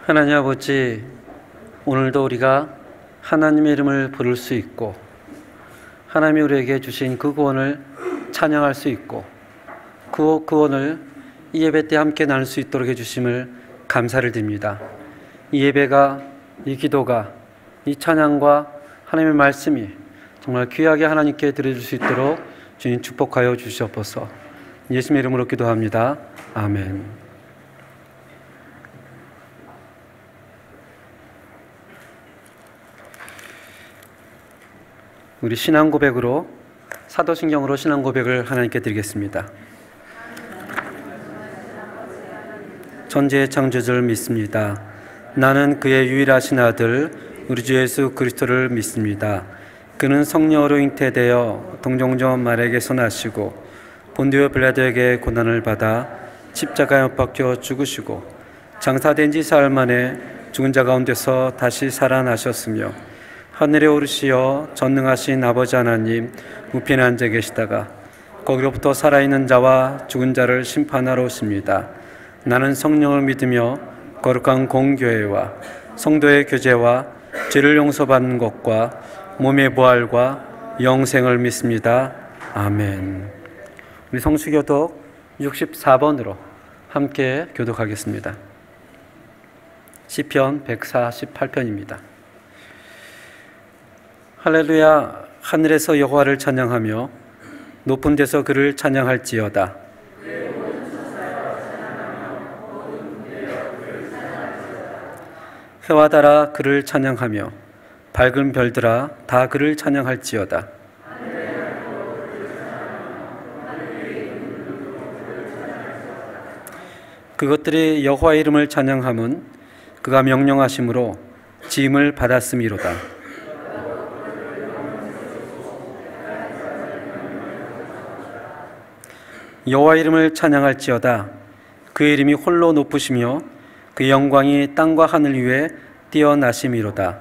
하나님 아버지, 오늘도 우리가 하나님의 이름을 부를 수 있고 하나님이 우리에게 주신 그 구원을 찬양할 수 있고 그 구원을 이 예배 때 함께 나눌 수 있도록 해주심을 감사를 드립니다. 이 예배가, 이 기도가, 이 찬양과 하나님의 말씀이 정말 귀하게 하나님께 드려줄 수 있도록 주님 축복하여 주시옵소서. 예수님의 이름으로 기도합니다. 아멘. 우리 신앙 고백으로, 사도신경으로 신앙 고백을 하나님께 드리겠습니다. 천지의 창조주를 믿습니다. 나는 그의 유일하신 아들 우리 주 예수 그리스도를 믿습니다. 그는 성령으로 잉태되어 동정녀 마리아에게서 나시고 본디오 빌라도에게 고난을 받아 십자가에 못 박혀 죽으시고 장사된 지 사흘 만에 죽은 자 가운데서 다시 살아나셨으며 하늘에 오르시어 전능하신 아버지 하나님 우편에 앉아 계시다가 거기로부터 살아있는 자와 죽은 자를 심판하러 오십니다. 나는 성령을 믿으며 거룩한 공교회와 성도의 교제와 죄를 용서받는 것과 몸의 부활과 영생을 믿습니다. 아멘. 우리 성수교독 64번으로 함께 교독하겠습니다. 시편 148편입니다. 할렐루야. 하늘에서 여호와를 찬양하며 높은 데서 그를 찬양할지어다. 해와 달아 그를 찬양하며 밝은 별들아 다 그를 찬양할지어다. 그것들이 여호와의 이름을 찬양함은 그가 명령하심으로 지음을 받았음이로다. 여호와 이름을 찬양할지어다. 그의 이름이 홀로 높으시며 그의 영광이 땅과 하늘 위에 뛰어나심이로다.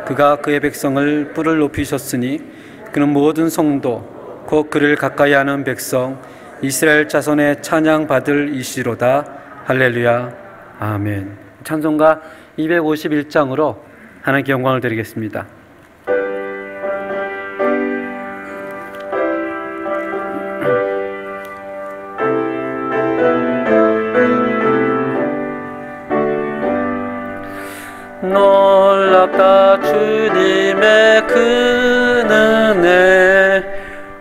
그가 그의 백성을 뿔을 높이셨으니 그는 모든 성도 곧 그를 가까이 하는 백성 이스라엘 자손의 찬양받을 이시로다. 할렐루야. 아멘. 찬송가 251장으로 하나님께 영광을 드리겠습니다. 놀랍다 주님의 큰 은혜,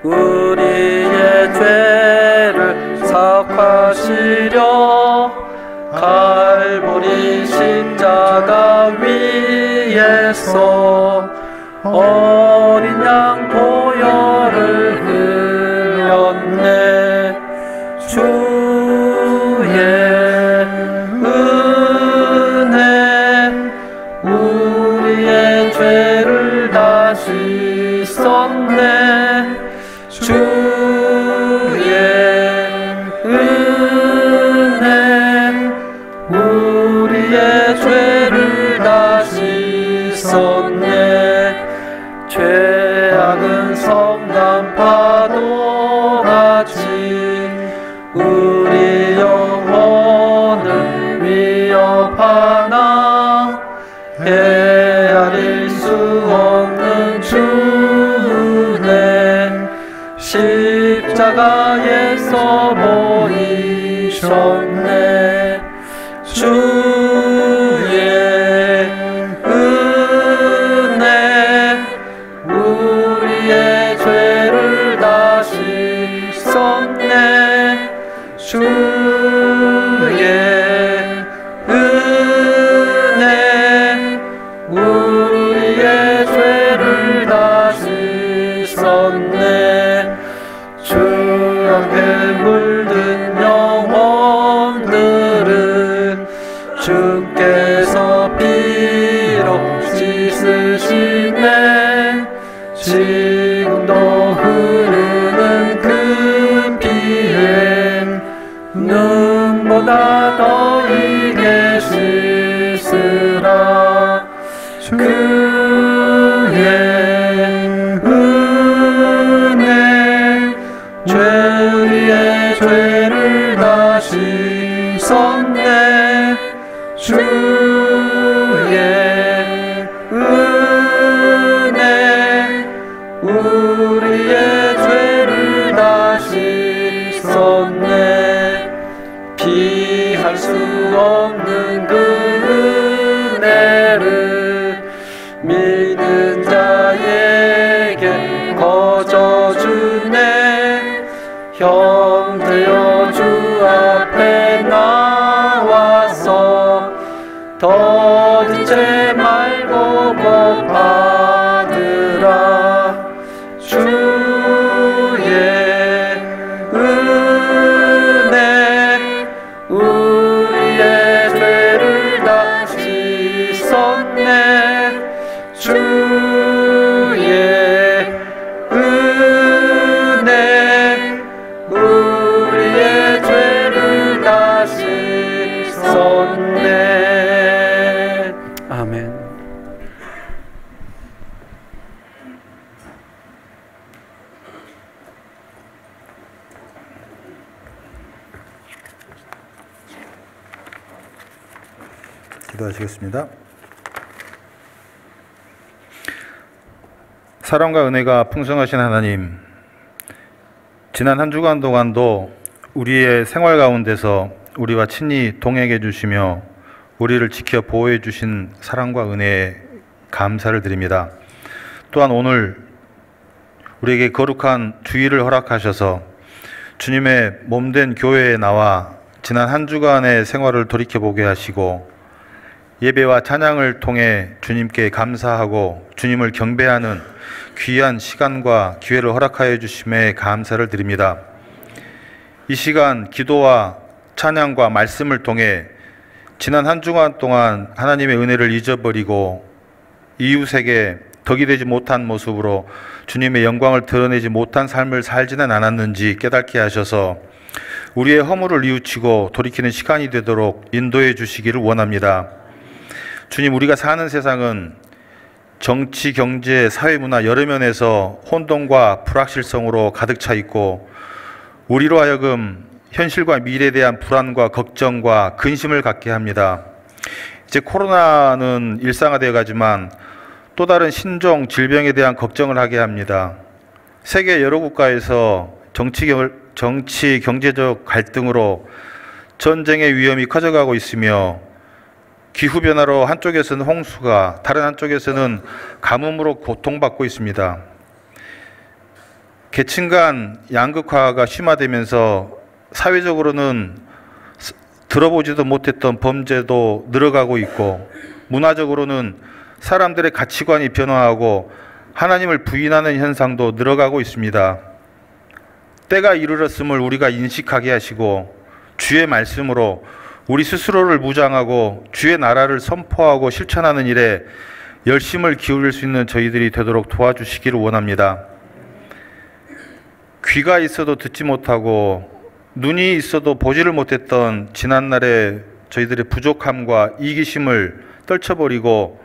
우리의 죄를 사하시려 갈보리 십자가 위에서 어린 양 보혈을 흘렸네. 주의 우리의 죄를 다 씻었네. 주의 은혜 우리의 죄를 다 씻었네. 죄악은 성난 파도같이 우리 영혼을 위협하나 헤아릴 수 없는 주네. 십자가에서 보이셨네. 주의 은혜 우리의 죄를 다 씻었네. 주의 은혜 우리의 죄를 다 씻었네. 주의 물든 영혼들은 주께서 피로 씻으시네. 지금도 흐르는 그 피엔 눈보다 더 이게 씻으라. 그의 은혜 죄의 죄를 다 씻었네. 주 알 수 없는 그 은혜를 믿는 자에게 거저 주네. 형 되어 주 앞에 나와서 더디지 말고 꼭 받으라. 주의 은혜 우리의 죄를 다 씻었네. 주의 은혜 우리의 죄를 다 씻었네. 아멘. 기도하시겠습니다. 사랑과 은혜가 풍성하신 하나님, 지난 한 주간 동안도 우리의 생활 가운데서 우리와 친히 동행해 주시며 우리를 지켜 보호해 주신 사랑과 은혜에 감사를 드립니다. 또한 오늘 우리에게 거룩한 주일을 허락하셔서 주님의 몸된 교회에 나와 지난 한 주간의 생활을 돌이켜보게 하시고 예배와 찬양을 통해 주님께 감사하고 주님을 경배하는 귀한 시간과 기회를 허락하여 주심에 감사를 드립니다. 이 시간 기도와 찬양과 말씀을 통해 지난 한 주간 동안 하나님의 은혜를 잊어버리고 이웃에게 덕이 되지 못한 모습으로 주님의 영광을 드러내지 못한 삶을 살지는 않았는지 깨닫게 하셔서 우리의 허물을 뉘우치고 돌이키는 시간이 되도록 인도해 주시기를 원합니다. 주님, 우리가 사는 세상은 정치, 경제, 사회, 문화 여러 면에서 혼돈과 불확실성으로 가득 차 있고 우리로 하여금 현실과 미래에 대한 불안과 걱정과 근심을 갖게 합니다. 이제 코로나는 일상화되어 가지만 또 다른 신종 질병에 대한 걱정을 하게 합니다. 세계 여러 국가에서 정치, 경제적 갈등으로 전쟁의 위험이 커져가고 있으며 기후변화로 한쪽에서는 홍수가, 다른 한쪽에서는 가뭄으로 고통받고 있습니다. 계층 간 양극화가 심화되면서 사회적으로는 들어보지도 못했던 범죄도 늘어가고 있고 문화적으로는 사람들의 가치관이 변화하고 하나님을 부인하는 현상도 늘어가고 있습니다. 때가 이르렀음을 우리가 인식하게 하시고 주의 말씀으로 우리 스스로를 무장하고 주의 나라를 선포하고 실천하는 일에 열심을 기울일 수 있는 저희들이 되도록 도와주시기를 원합니다. 귀가 있어도 듣지 못하고 눈이 있어도 보지를 못했던 지난날의 저희들의 부족함과 이기심을 떨쳐버리고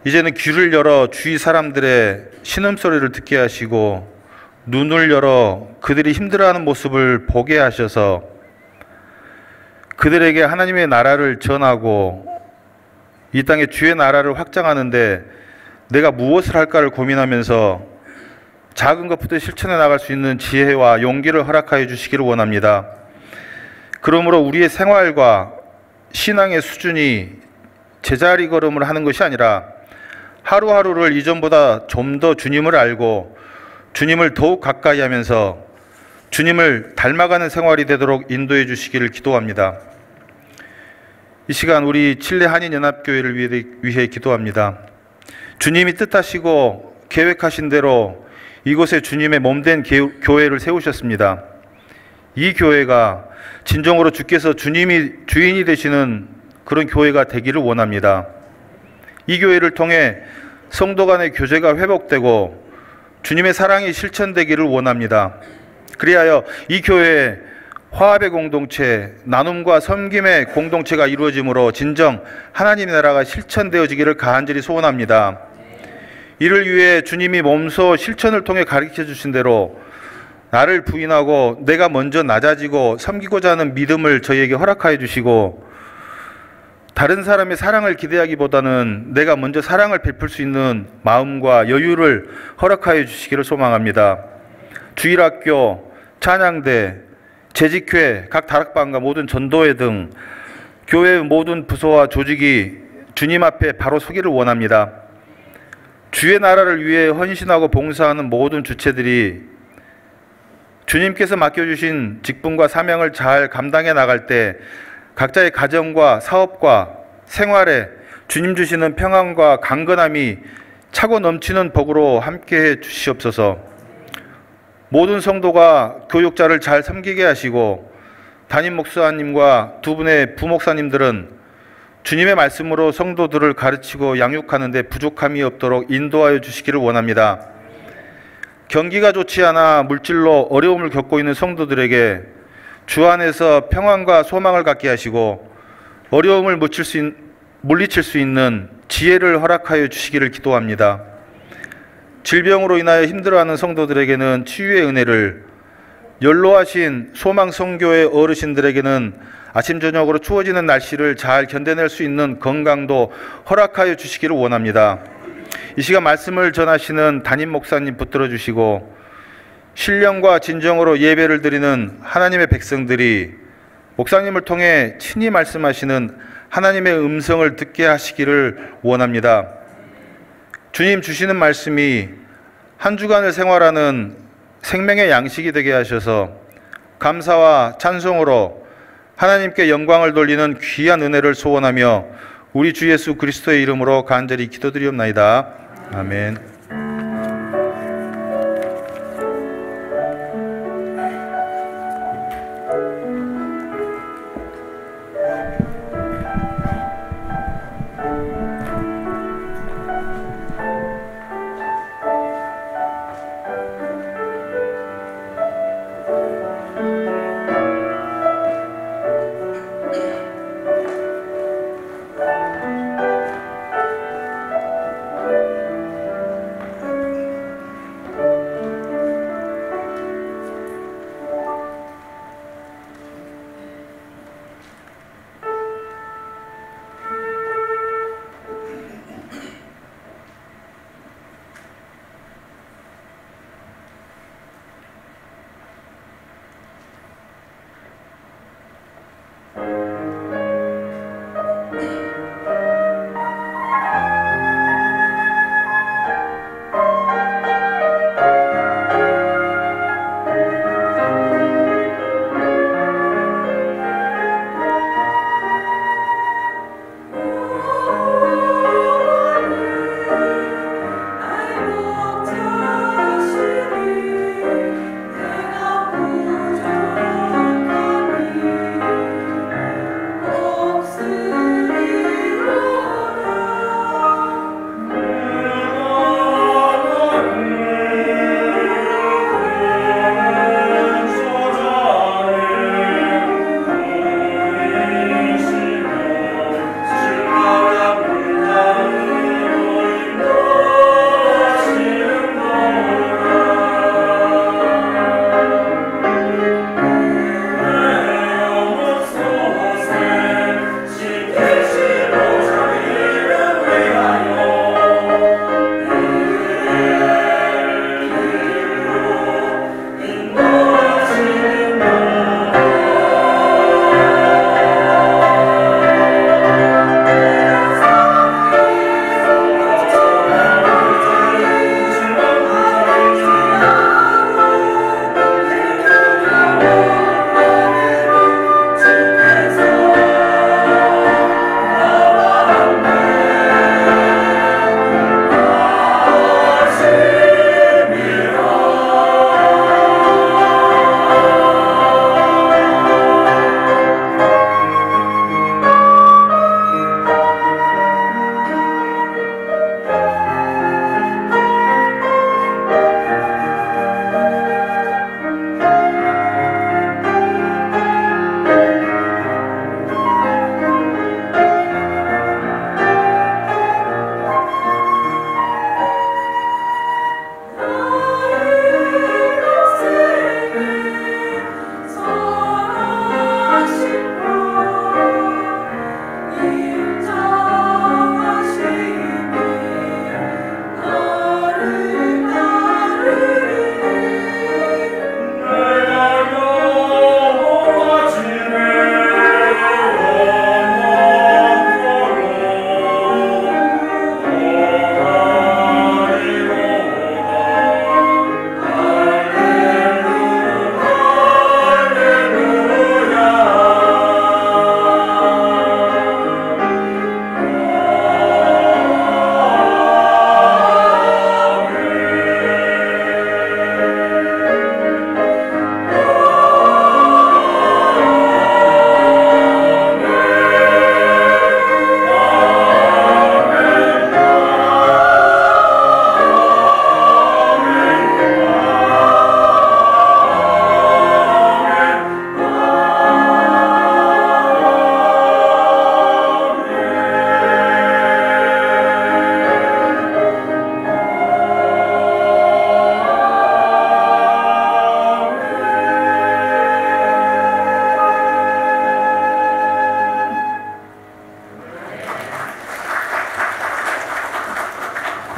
이제는 귀를 열어 주위 사람들의 신음소리를 듣게 하시고 눈을 열어 그들이 힘들어하는 모습을 보게 하셔서 그들에게 하나님의 나라를 전하고 이 땅에 주의 나라를 확장하는데 내가 무엇을 할까를 고민하면서 작은 것부터 실천해 나갈 수 있는 지혜와 용기를 허락하여 주시기를 원합니다. 그러므로 우리의 생활과 신앙의 수준이 제자리 걸음을 하는 것이 아니라 하루하루를 이전보다 좀 더 주님을 알고 주님을 더욱 가까이 하면서 주님을 닮아가는 생활이 되도록 인도해 주시기를 기도합니다. 이 시간 우리 칠레 한인연합교회를 위해 기도합니다. 주님이 뜻하시고 계획하신 대로 이곳에 주님의 몸된 교회를 세우셨습니다. 이 교회가 진정으로 주께서 주님이 주인이 되시는 그런 교회가 되기를 원합니다. 이 교회를 통해 성도 간의 교제가 회복되고 주님의 사랑이 실천되기를 원합니다. 그리하여 이 교회에 화합의 공동체, 나눔과 섬김의 공동체가 이루어짐으로 진정 하나님의 나라가 실천되어지기를 간절히 소원합니다. 이를 위해 주님이 몸소 실천을 통해 가르쳐 주신 대로 나를 부인하고 내가 먼저 낮아지고 섬기고자 하는 믿음을 저희에게 허락하여 주시고 다른 사람의 사랑을 기대하기보다는 내가 먼저 사랑을 베풀 수 있는 마음과 여유를 허락하여 주시기를 소망합니다. 주일학교, 찬양대, 재직회, 각 다락방과 모든 전도회 등 교회의 모든 부서와 조직이 주님 앞에 바로 서기를 원합니다. 주의 나라를 위해 헌신하고 봉사하는 모든 주체들이 주님께서 맡겨주신 직분과 사명을 잘 감당해 나갈 때 각자의 가정과 사업과 생활에 주님 주시는 평안과 강건함이 차고 넘치는 복으로 함께해 주시옵소서. 모든 성도가 교육자를 잘 섬기게 하시고 담임 목사님과 두 분의 부목사님들은 주님의 말씀으로 성도들을 가르치고 양육하는 데 부족함이 없도록 인도하여 주시기를 원합니다. 경기가 좋지 않아 물질로 어려움을 겪고 있는 성도들에게 주 안에서 평안과 소망을 갖게 하시고 어려움을 물리칠 수 있는 지혜를 허락하여 주시기를 기도합니다. 질병으로 인하여 힘들어하는 성도들에게는 치유의 은혜를, 연로하신 소망 성교의 어르신들에게는 아침 저녁으로 추워지는 날씨를 잘 견뎌낼 수 있는 건강도 허락하여 주시기를 원합니다. 이 시간 말씀을 전하시는 담임 목사님 붙들어 주시고 신령과 진정으로 예배를 드리는 하나님의 백성들이 목사님을 통해 친히 말씀하시는 하나님의 음성을 듣게 하시기를 원합니다. 주님 주시는 말씀이 한 주간을 생활하는 생명의 양식이 되게 하셔서 감사와 찬송으로 하나님께 영광을 돌리는 귀한 은혜를 소원하며 우리 주 예수 그리스도의 이름으로 간절히 기도드리옵나이다. 아멘.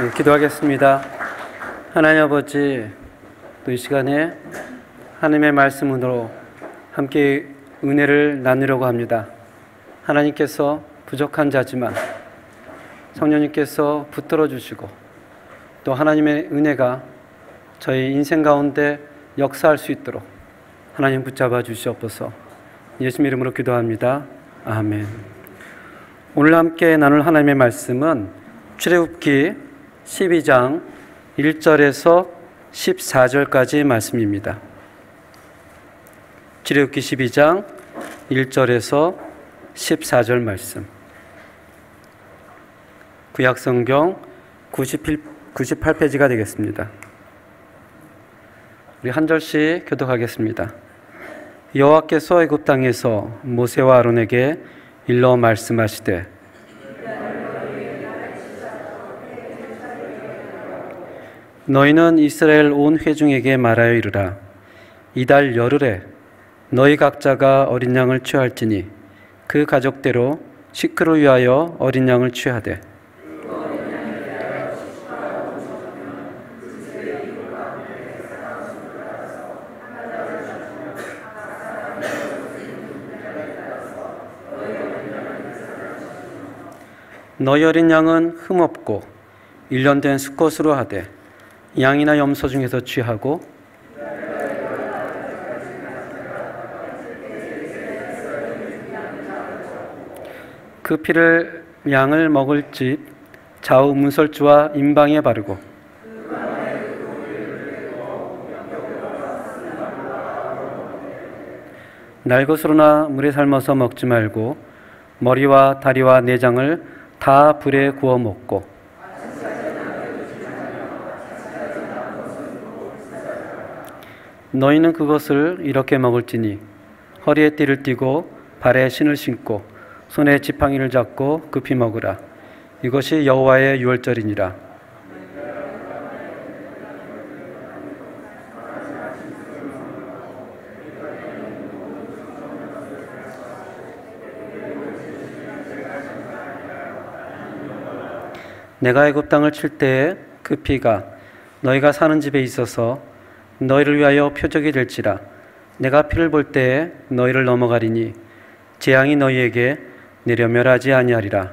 네, 기도하겠습니다. 하나님 아버지, 또 이 시간에 하나님의 말씀으로 함께 은혜를 나누려고 합니다. 하나님께서 부족한 자지만 성령님께서 붙들어 주시고 또 하나님의 은혜가 저희 인생 가운데 역사할 수 있도록 하나님 붙잡아 주시옵소서. 예수님 이름으로 기도합니다. 아멘. 오늘 함께 나눌 하나님의 말씀은 출애굽기 12장 1절에서 14절까지 말씀입니다. 출애굽기 12장 1절에서 14절 말씀. 구약성경 98페이지가 되겠습니다. 우리 한 절씩 교독하겠습니다. 여호와께서 애굽 땅에서 모세와 아론에게 일러 말씀하시되 너희는 이스라엘 온 회중에게 말하여 이르라. 이달 열흘에 너희 각자가 어린 양을 취할지니 그 가족대로 식구를 위하여 어린 양을 취하되 너희 어린 양은 흠없고 1년 된 수컷으로 하되 양이나 염소 중에서 취하고 그 피를 양을 먹을 집 좌우 문설주와 임방에 바르고 날것으로나 물에 삶아서 먹지 말고 머리와 다리와 내장을 다 불에 구워 먹고 너희는 그것을 이렇게 먹을지니 허리에 띠를 띠고 발에 신을 신고 손에 지팡이를 잡고 급히 먹으라. 이것이 여호와의 유월절이니라. 내가 애굽 땅을 칠 때에 그 피가 너희가 사는 집에 있어서 너희를 위하여 표적이 될지라. 내가 피를 볼 때에 너희를 넘어가리니 재앙이 너희에게 내려 멸하지 아니하리라.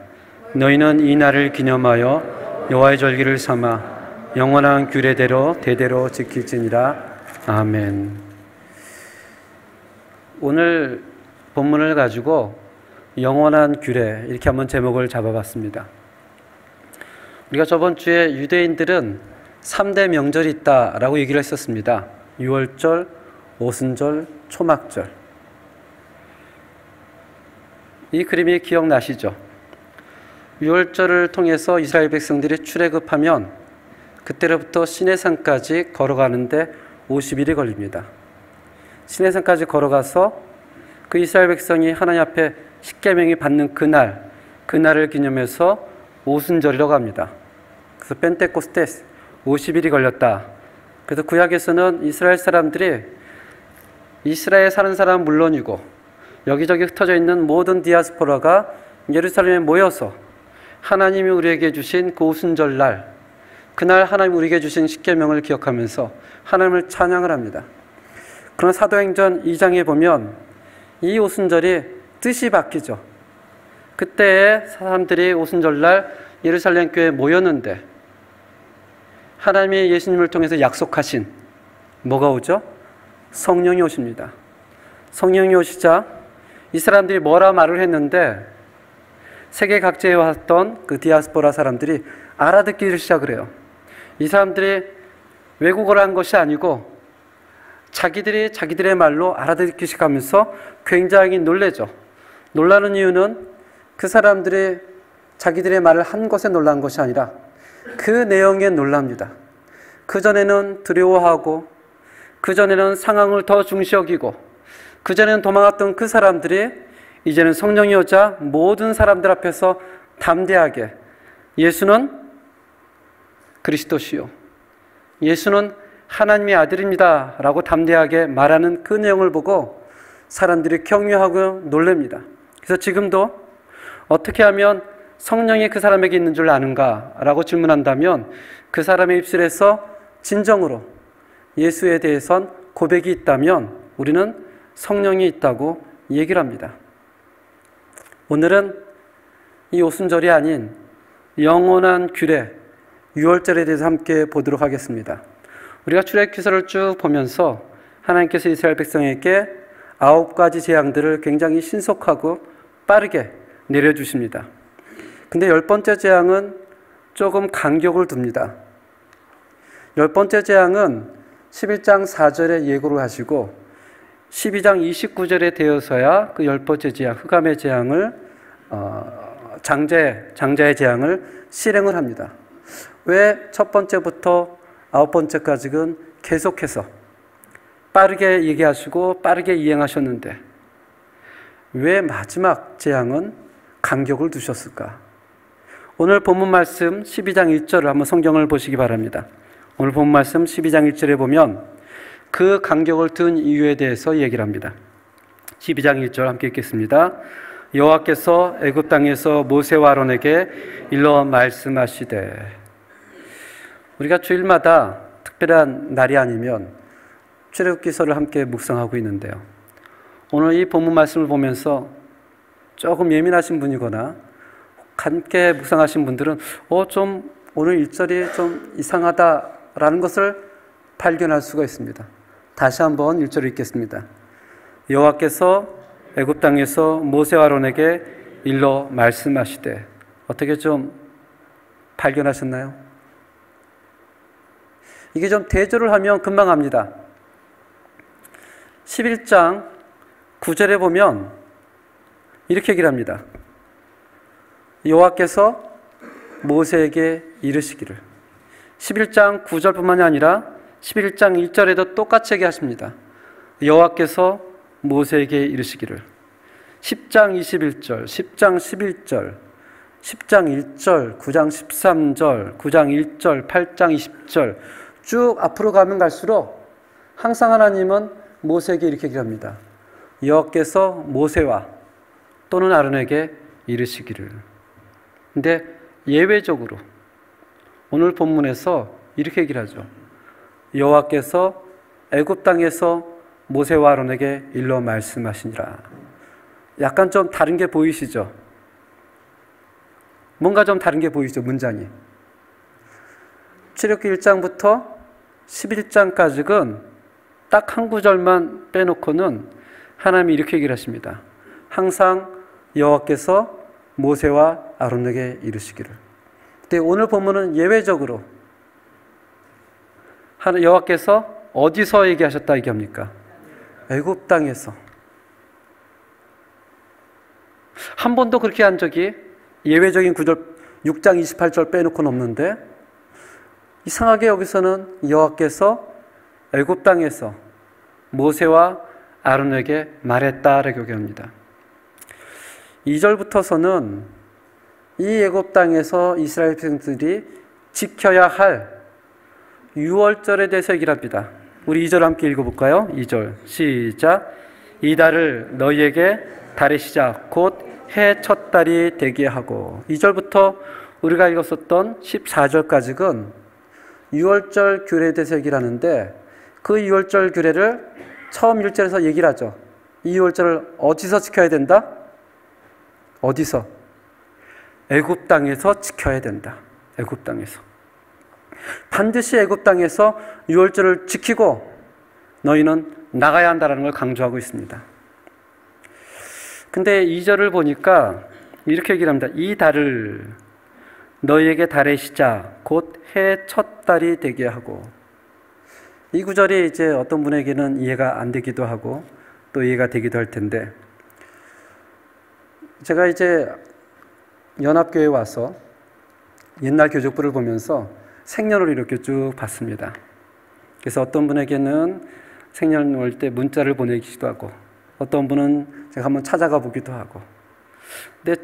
너희는 이 날을 기념하여 여호와의 절기를 삼아 영원한 규례대로 대대로 지킬지니라. 아멘. 오늘 본문을 가지고 영원한 규례 이렇게 한번 제목을 잡아봤습니다. 우리가 저번 주에 유대인들은 3대 명절이 있다라고 얘기를 했었습니다. 유월절, 오순절, 초막절. 이 그림이 기억나시죠? 유월절을 통해서 이스라엘 백성들이 출애굽하면 그때로부터 시내산까지 걸어가는데 50일이 걸립니다. 시내산까지 걸어가서 그 이스라엘 백성이 하나님 앞에 십계명이 받는 그날을 기념해서 오순절이라고 합니다. 그래서 펜테코스테스 50일이 걸렸다. 그래서 구약에서는 이스라엘 사람들이 이스라엘에 사는 사람은 물론이고 여기저기 흩어져 있는 모든 디아스포라가 예루살렘에 모여서 하나님이 우리에게 주신 그 오순절날, 그날 하나님이 우리에게 주신 십계명을 기억하면서 하나님을 찬양을 합니다. 그러나 사도행전 2장에 보면 이 오순절이 뜻이 바뀌죠. 그때 사람들이 오순절날 예루살렘 교회에 모였는데 하나님이 예수님을 통해서 약속하신 뭐가 오죠? 성령이 오십니다. 성령이 오시자 이 사람들이 뭐라 말을 했는데 세계 각지에 왔던 그 디아스포라 사람들이 알아듣기를 시작을 해요. 이 사람들이 외국어를 한 것이 아니고 자기들이 자기들의 말로 알아듣기 시작하면서 굉장히 놀래죠. 놀라는 이유는 그 사람들이 자기들의 말을 한 것에 놀란 것이 아니라 그 내용에 놀랍니다. 그전에는 두려워하고 그전에는 상황을 더 중시 여기고 그전에는 도망갔던 그 사람들이 이제는 성령이 오자 모든 사람들 앞에서 담대하게 예수는 그리스도시요, 예수는 하나님의 아들입니다 라고 담대하게 말하는 그 내용을 보고 사람들이 경외하고 놀랍니다. 그래서 지금도 어떻게 하면 성령이 그 사람에게 있는 줄 아는가? 라고 질문한다면 그 사람의 입술에서 진정으로 예수에 대해선 고백이 있다면 우리는 성령이 있다고 얘기를 합니다. 오늘은 이 오순절이 아닌 영원한 규례, 유월절에 대해서 함께 보도록 하겠습니다. 우리가 출애굽기서를 쭉 보면서 하나님께서 이스라엘 백성에게 9가지 재앙들을 굉장히 신속하고 빠르게 내려주십니다. 근데 10번째 재앙은 조금 간격을 둡니다. 10번째 재앙은 11장 4절에 예고를 하시고 12장 29절에 되어서야 그 10번째 재앙, 흑암의 재앙을 장자의 재앙을 실행을 합니다. 왜 첫 번째부터 9번째까지는 계속해서 빠르게 얘기하시고 빠르게 이행하셨는데 왜 마지막 재앙은 간격을 두셨을까? 오늘 본문 말씀 12장 1절을 한번 성경을 보시기 바랍니다. 오늘 본문 말씀 12장 1절에 보면 그 간격을 둔 이유에 대해서 얘기를 합니다. 12장 1절 함께 읽겠습니다. 여호와께서 애굽 땅에서 모세와 아론에게 일러 말씀하시되. 우리가 주일마다 특별한 날이 아니면 출애굽기서를 함께 묵상하고 있는데요. 오늘 이 본문 말씀을 보면서 조금 예민하신 분이거나 함께 묵상하신 분들은 좀 오늘 1절이 좀 이상하다라는 것을 발견할 수가 있습니다. 다시 한번 1절을 읽겠습니다. 여호와께서 애굽 땅에서 모세와 아론에게 일러 말씀하시되. 어떻게 좀 발견하셨나요? 이게 좀 대조를 하면 금방 압니다. 11장 9절에 보면 이렇게 얘기를 합니다. 여호와께서 모세에게 이르시기를. 11장 9절뿐만이 아니라 11장 1절에도 똑같이 얘기하십니다. 여호와께서 모세에게 이르시기를. 10장 21절, 10장 11절, 10장 1절, 9장 13절, 9장 1절, 8장 20절 쭉 앞으로 가면 갈수록 항상 하나님은 모세에게 이렇게 얘기합니다. 여호와께서 모세와 또는 아론에게 이르시기를. 근데 예외적으로 오늘 본문에서 이렇게 얘기를 하죠. 여호와께서 애굽 땅에서 모세와 아론에게 일러 말씀하시니라. 약간 좀 다른 게 보이시죠? 뭔가 좀 다른 게 보이죠, 문장이. 출애굽기 1장부터 11장까지는 딱 한 구절만 빼놓고는 하나님이 이렇게 얘기를 하십니다. 항상 여호와께서 모세와 아론에게 이르시기를. 근데 오늘 본문은 예외적으로 여호와께서 어디서 얘기하셨다 얘기합니까? 애굽 땅에서. 한 번도 그렇게 한 적이 예외적인 구절 6장 28절 빼놓고는 없는데 이상하게 여기서는 여호와께서 애굽 땅에서 모세와 아론에게 말했다라고 얘기합니다. 2절부터서는 이 애굽 땅에서 이스라엘 백성들이 지켜야 할 유월절에 대해서 얘기를 합니다. 우리 2절 함께 읽어볼까요? 2절 시작. 이 달을 너희에게 달의 시작 곧 해 첫 달이 되게 하고. 2절부터 우리가 읽었었던 14절까지는 유월절 규례에 대해서 얘기를 하는데 그 유월절 규례를 처음 1절에서 얘기를 하죠. 이 유월절을 어디서 지켜야 된다? 어디서? 애굽 땅에서 지켜야 된다. 애굽 땅에서. 반드시 애굽 땅에서 유월절을 지키고 너희는 나가야 한다는 걸 강조하고 있습니다. 근데 2절을 보니까 이렇게 얘기를 합니다. 이 달을 너희에게 달의 시작 곧 해 첫 달이 되게 하고. 이 구절이 이제 어떤 분에게는 이해가 안 되기도 하고 또 이해가 되기도 할 텐데, 제가 이제 연합교회에 와서 옛날 교족부를 보면서 생년을 이렇게 쭉 봤습니다. 그래서 어떤 분에게는 생년 올 때 문자를 보내기도 하고 어떤 분은 제가 한번 찾아가 보기도 하고. 근데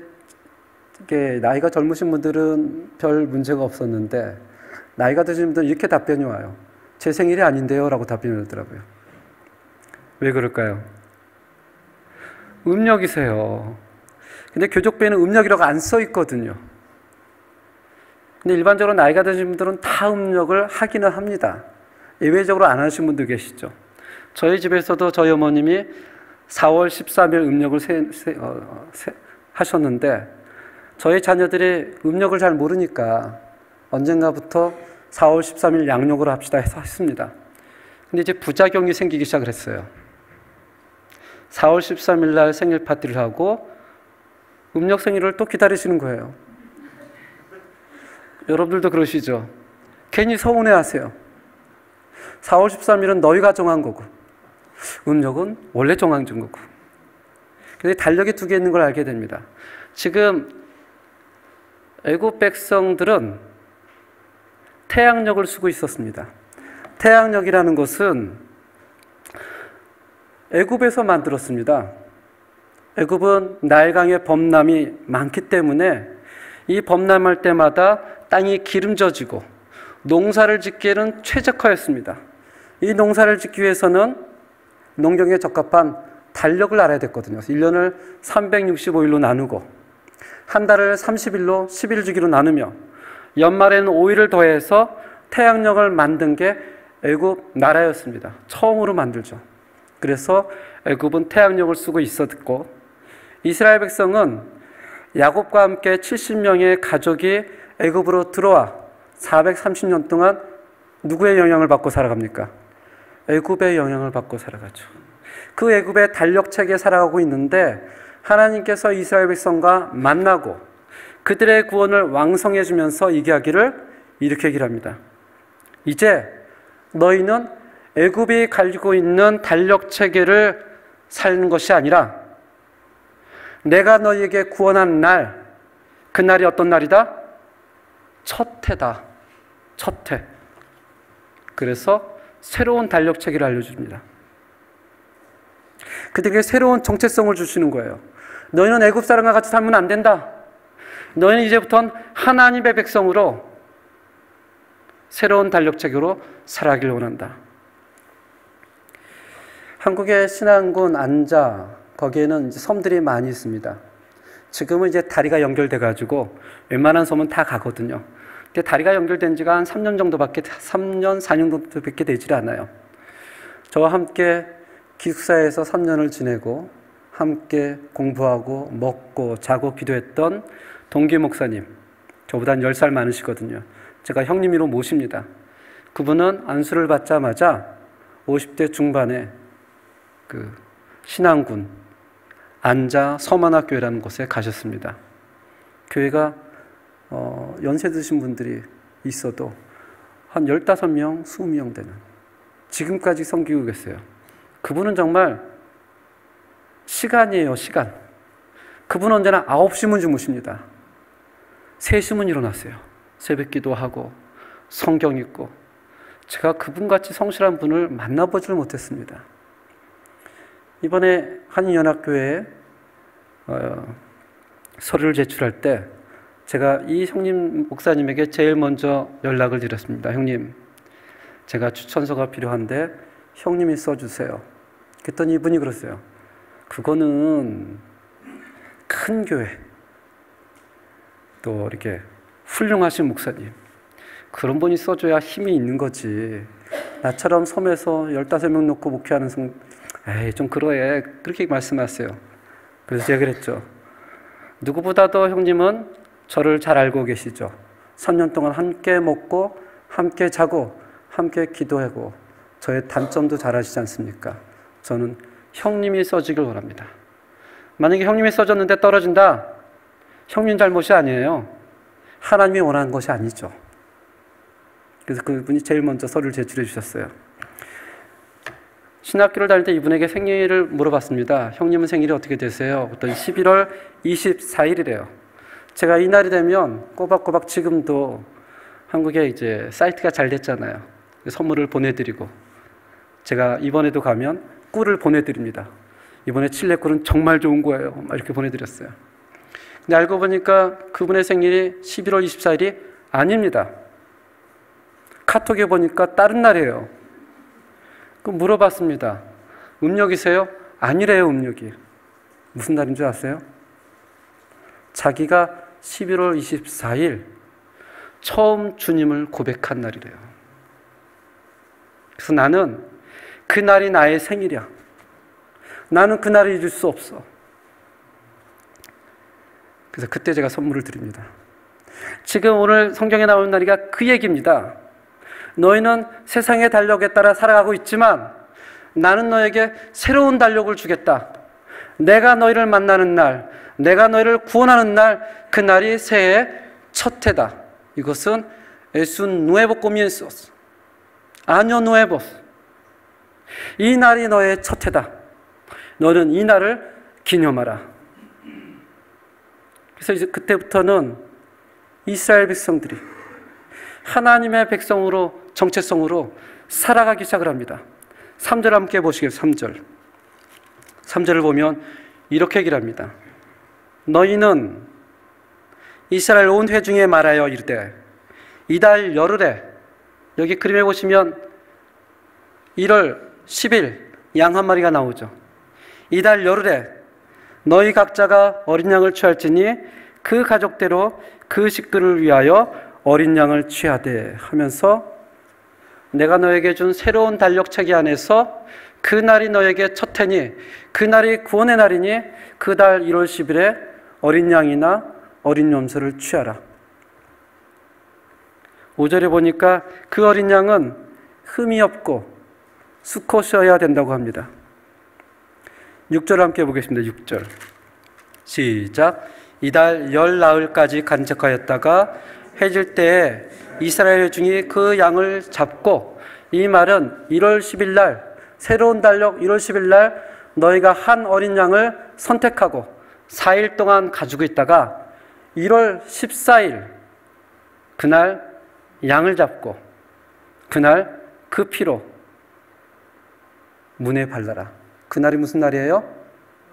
이게 나이가 젊으신 분들은 별 문제가 없었는데 나이가 드신 분들은 이렇게 답변이 와요. 제 생일이 아닌데요 라고 답변이 오더라고요. 왜 그럴까요? 음력이세요. 근데 교족부에는 음력이라고 안 써 있거든요. 근데 일반적으로 나이가 드신 분들은 다 음력을 하기는 합니다. 예외적으로 안 하신 분도 계시죠. 저희 집에서도 저희 어머님이 4월 13일 음력을 하셨는데 저희 자녀들이 음력을 잘 모르니까 언젠가부터 4월 13일 양력으로 합시다 해서 했습니다. 근데 이제 부작용이 생기기 시작을 했어요. 4월 13일 날 생일 파티를 하고 음력 생일을 또 기다리시는 거예요. 여러분들도 그러시죠? 괜히 서운해하세요. 4월 13일은 너희가 정한 거고 음력은 원래 정해진 거고. 그래서 달력이 두 개 있는 걸 알게 됩니다. 지금 애굽 백성들은 태양력을 쓰고 있었습니다. 태양력이라는 것은 애굽에서 만들었습니다. 애굽은 나일강의 범람이 많기 때문에 이 범람할 때마다 땅이 기름져지고 농사를 짓기에는 최적화였습니다. 이 농사를 짓기 위해서는 농경에 적합한 달력을 알아야 됐거든요. 1년을 365일로 나누고 한 달을 30일로 11 주기로 나누며 연말에는 5일을 더해서 태양력을 만든 게 애굽 나라였습니다. 처음으로 만들죠. 그래서 애굽은 태양력을 쓰고 있었고 이스라엘 백성은 야곱과 함께 70명의 가족이 애굽으로 들어와 430년 동안 누구의 영향을 받고 살아갑니까? 애굽의 영향을 받고 살아가죠. 그 애굽의 달력책에 살아가고 있는데 하나님께서 이스라엘 백성과 만나고 그들의 구원을 왕성해 주면서 이야기를 이렇게 얘기를 합니다. 이제 너희는 애굽이 가지고 있는 달력 체계를 살는 것이 아니라 내가 너희에게 구원한 날, 그날이 어떤 날이다? 첫 해다. 첫 해. 그래서 새로운 달력 체계를 알려줍니다. 그들에게 새로운 정체성을 주시는 거예요. 너희는 애굽 사람과 같이 살면 안 된다. 너희는 이제부터는 하나님의 백성으로 새로운 달력 체계로 살아가길 원한다. 한국의 신안군 안자 거기에는 이제 섬들이 많이 있습니다. 지금은 이제 다리가 연결돼 가지고 웬만한 섬은 다 가거든요. 근데 다리가 연결된 지가 한 3년 4년 정도밖에 되질 않아요. 저와 함께 기숙사에서 3년을 지내고 함께 공부하고 먹고 자고 기도했던 동기 목사님, 저보다 한 10살 많으시거든요. 제가 형님으로 모십니다. 그분은 안수를 받자마자 50대 중반에 그 신안군 안자 서만학교회라는 곳에 가셨습니다. 교회가 연세 드신 분들이 있어도 한 15명, 20명 되는 지금까지 섬기고 계세요. 그분은 정말 시간이에요, 시간. 그분은 언제나 9시면 주무십니다. 3시면 일어나세요. 새벽 기도하고 성경 읽고. 제가 그분같이 성실한 분을 만나보지를 못했습니다. 이번에 한인연합교회에 서류를 제출할 때 제가 이 형님 목사님에게 제일 먼저 연락을 드렸습니다. 형님, 제가 추천서가 필요한데 형님이 써주세요. 그랬더니 이분이 그러세요. 그거는 큰 교회, 또 이렇게 훌륭하신 목사님, 그런 분이 써줘야 힘이 있는 거지. 나처럼 섬에서 15명 놓고 목회하는 에이, 좀 그러해. 그렇게 말씀하세요. 그래서 제가 그랬죠. 누구보다도 형님은 저를 잘 알고 계시죠. 3년 동안 함께 먹고 함께 자고 함께 기도하고 저의 단점도 잘 아시지 않습니까? 저는 형님이 써주길 원합니다. 만약에 형님이 써줬는데 떨어진다? 형님 잘못이 아니에요. 하나님이 원하는 것이 아니죠. 그래서 그분이 제일 먼저 서류를 제출해 주셨어요. 신학교를 다닐 때 이분에게 생일을 물어봤습니다. 형님은 생일이 어떻게 되세요? 그랬더니 11월 24일이래요. 제가 이 날이 되면 꼬박꼬박 지금도 한국에 이제 사이트가 잘 됐잖아요. 선물을 보내드리고 제가 이번에도 가면 꿀을 보내드립니다. 이번에 칠레 꿀은 정말 좋은 거예요. 막 이렇게 보내드렸어요. 근데 알고 보니까 그분의 생일이 11월 24일이 아닙니다. 카톡에 보니까 다른 날이에요. 그럼 물어봤습니다. 음력이세요? 아니래요, 음력이. 무슨 날인 줄 아세요? 자기가 11월 24일 처음 주님을 고백한 날이래요. 그래서 나는 그날이 나의 생일이야. 나는 그날을 잊을 수 없어. 그래서 그때 제가 선물을 드립니다. 지금 오늘 성경에 나오는 날이가 그 얘기입니다. 너희는 세상의 달력에 따라 살아가고 있지만 나는 너에게 새로운 달력을 주겠다. 내가 너희를 만나는 날, 내가 너희를 구원하는 날, 그날이 새해의 첫 해다. 이것은 Es un nuevo comienzo. Año nuevo. 이 날이 너의 첫 해다. 너는 이 날을 기념하라. 그래서 이제 그때부터는 이스라엘 백성들이 하나님의 백성으로, 정체성으로 살아가기 시작을 합니다. 3절 함께 보시겠습니다. 3절을 보면 이렇게 얘기를 합니다. 너희는 이스라엘 온 회중에 말하여 이르되 이달 열흘에, 여기 그림에 보시면 1월 10일 양 한 마리가 나오죠. 이달 열흘에 너희 각자가 어린 양을 취할지니 그 가족대로 그 식구를 위하여 어린 양을 취하되 하면서 내가 너에게 준 새로운 달력체계 안에서 그날이 너에게 첫 해니 그날이 구원의 날이니 그달 1월 10일에 어린 양이나 어린 염소를 취하라. 5절에 보니까 그 어린 양은 흠이 없고 수컷이어야 된다고 합니다. 6절 함께 보겠습니다. 6절 시작. 이달 열 나흘까지 간직하였다가 해질 때에 이스라엘 회중이 그 양을 잡고, 이 말은 1월 10일 날, 새로운 달력 1월 10일 날 너희가 한 어린 양을 선택하고 4일 동안 가지고 있다가 1월 14일 그날 양을 잡고 그날 그 피로 문에 발라라. 그날이 무슨 날이에요?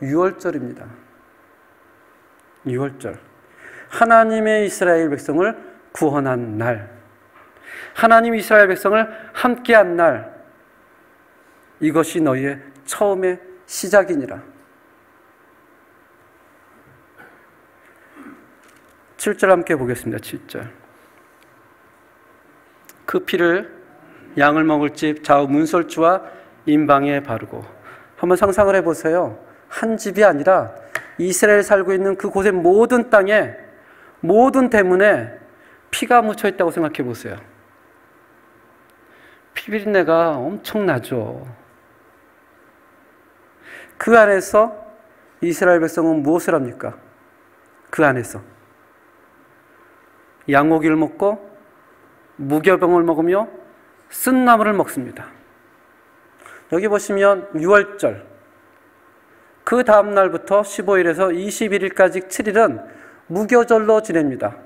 유월절입니다. 유월절. 하나님의 이스라엘 백성을 구원한 날, 하나님 이스라엘 백성을 함께한 날, 이것이 너희의 처음의 시작이니라. 7절 함께 보겠습니다. 7절. 그 피를 양을 먹을 집 좌우 문설주와 임방에 바르고. 한번 상상을 해보세요. 한 집이 아니라 이스라엘 살고 있는 그곳의 모든 땅에, 모든 대문에 피가 묻혀 있다고 생각해 보세요. 피비린내가 엄청나죠. 그 안에서 이스라엘 백성은 무엇을 합니까? 그 안에서 양고기를 먹고 무교병을 먹으며 쓴나물을 먹습니다. 여기 보시면 6월절, 그 다음 날부터 15일에서 21일까지 7일은 무교절로 지냅니다.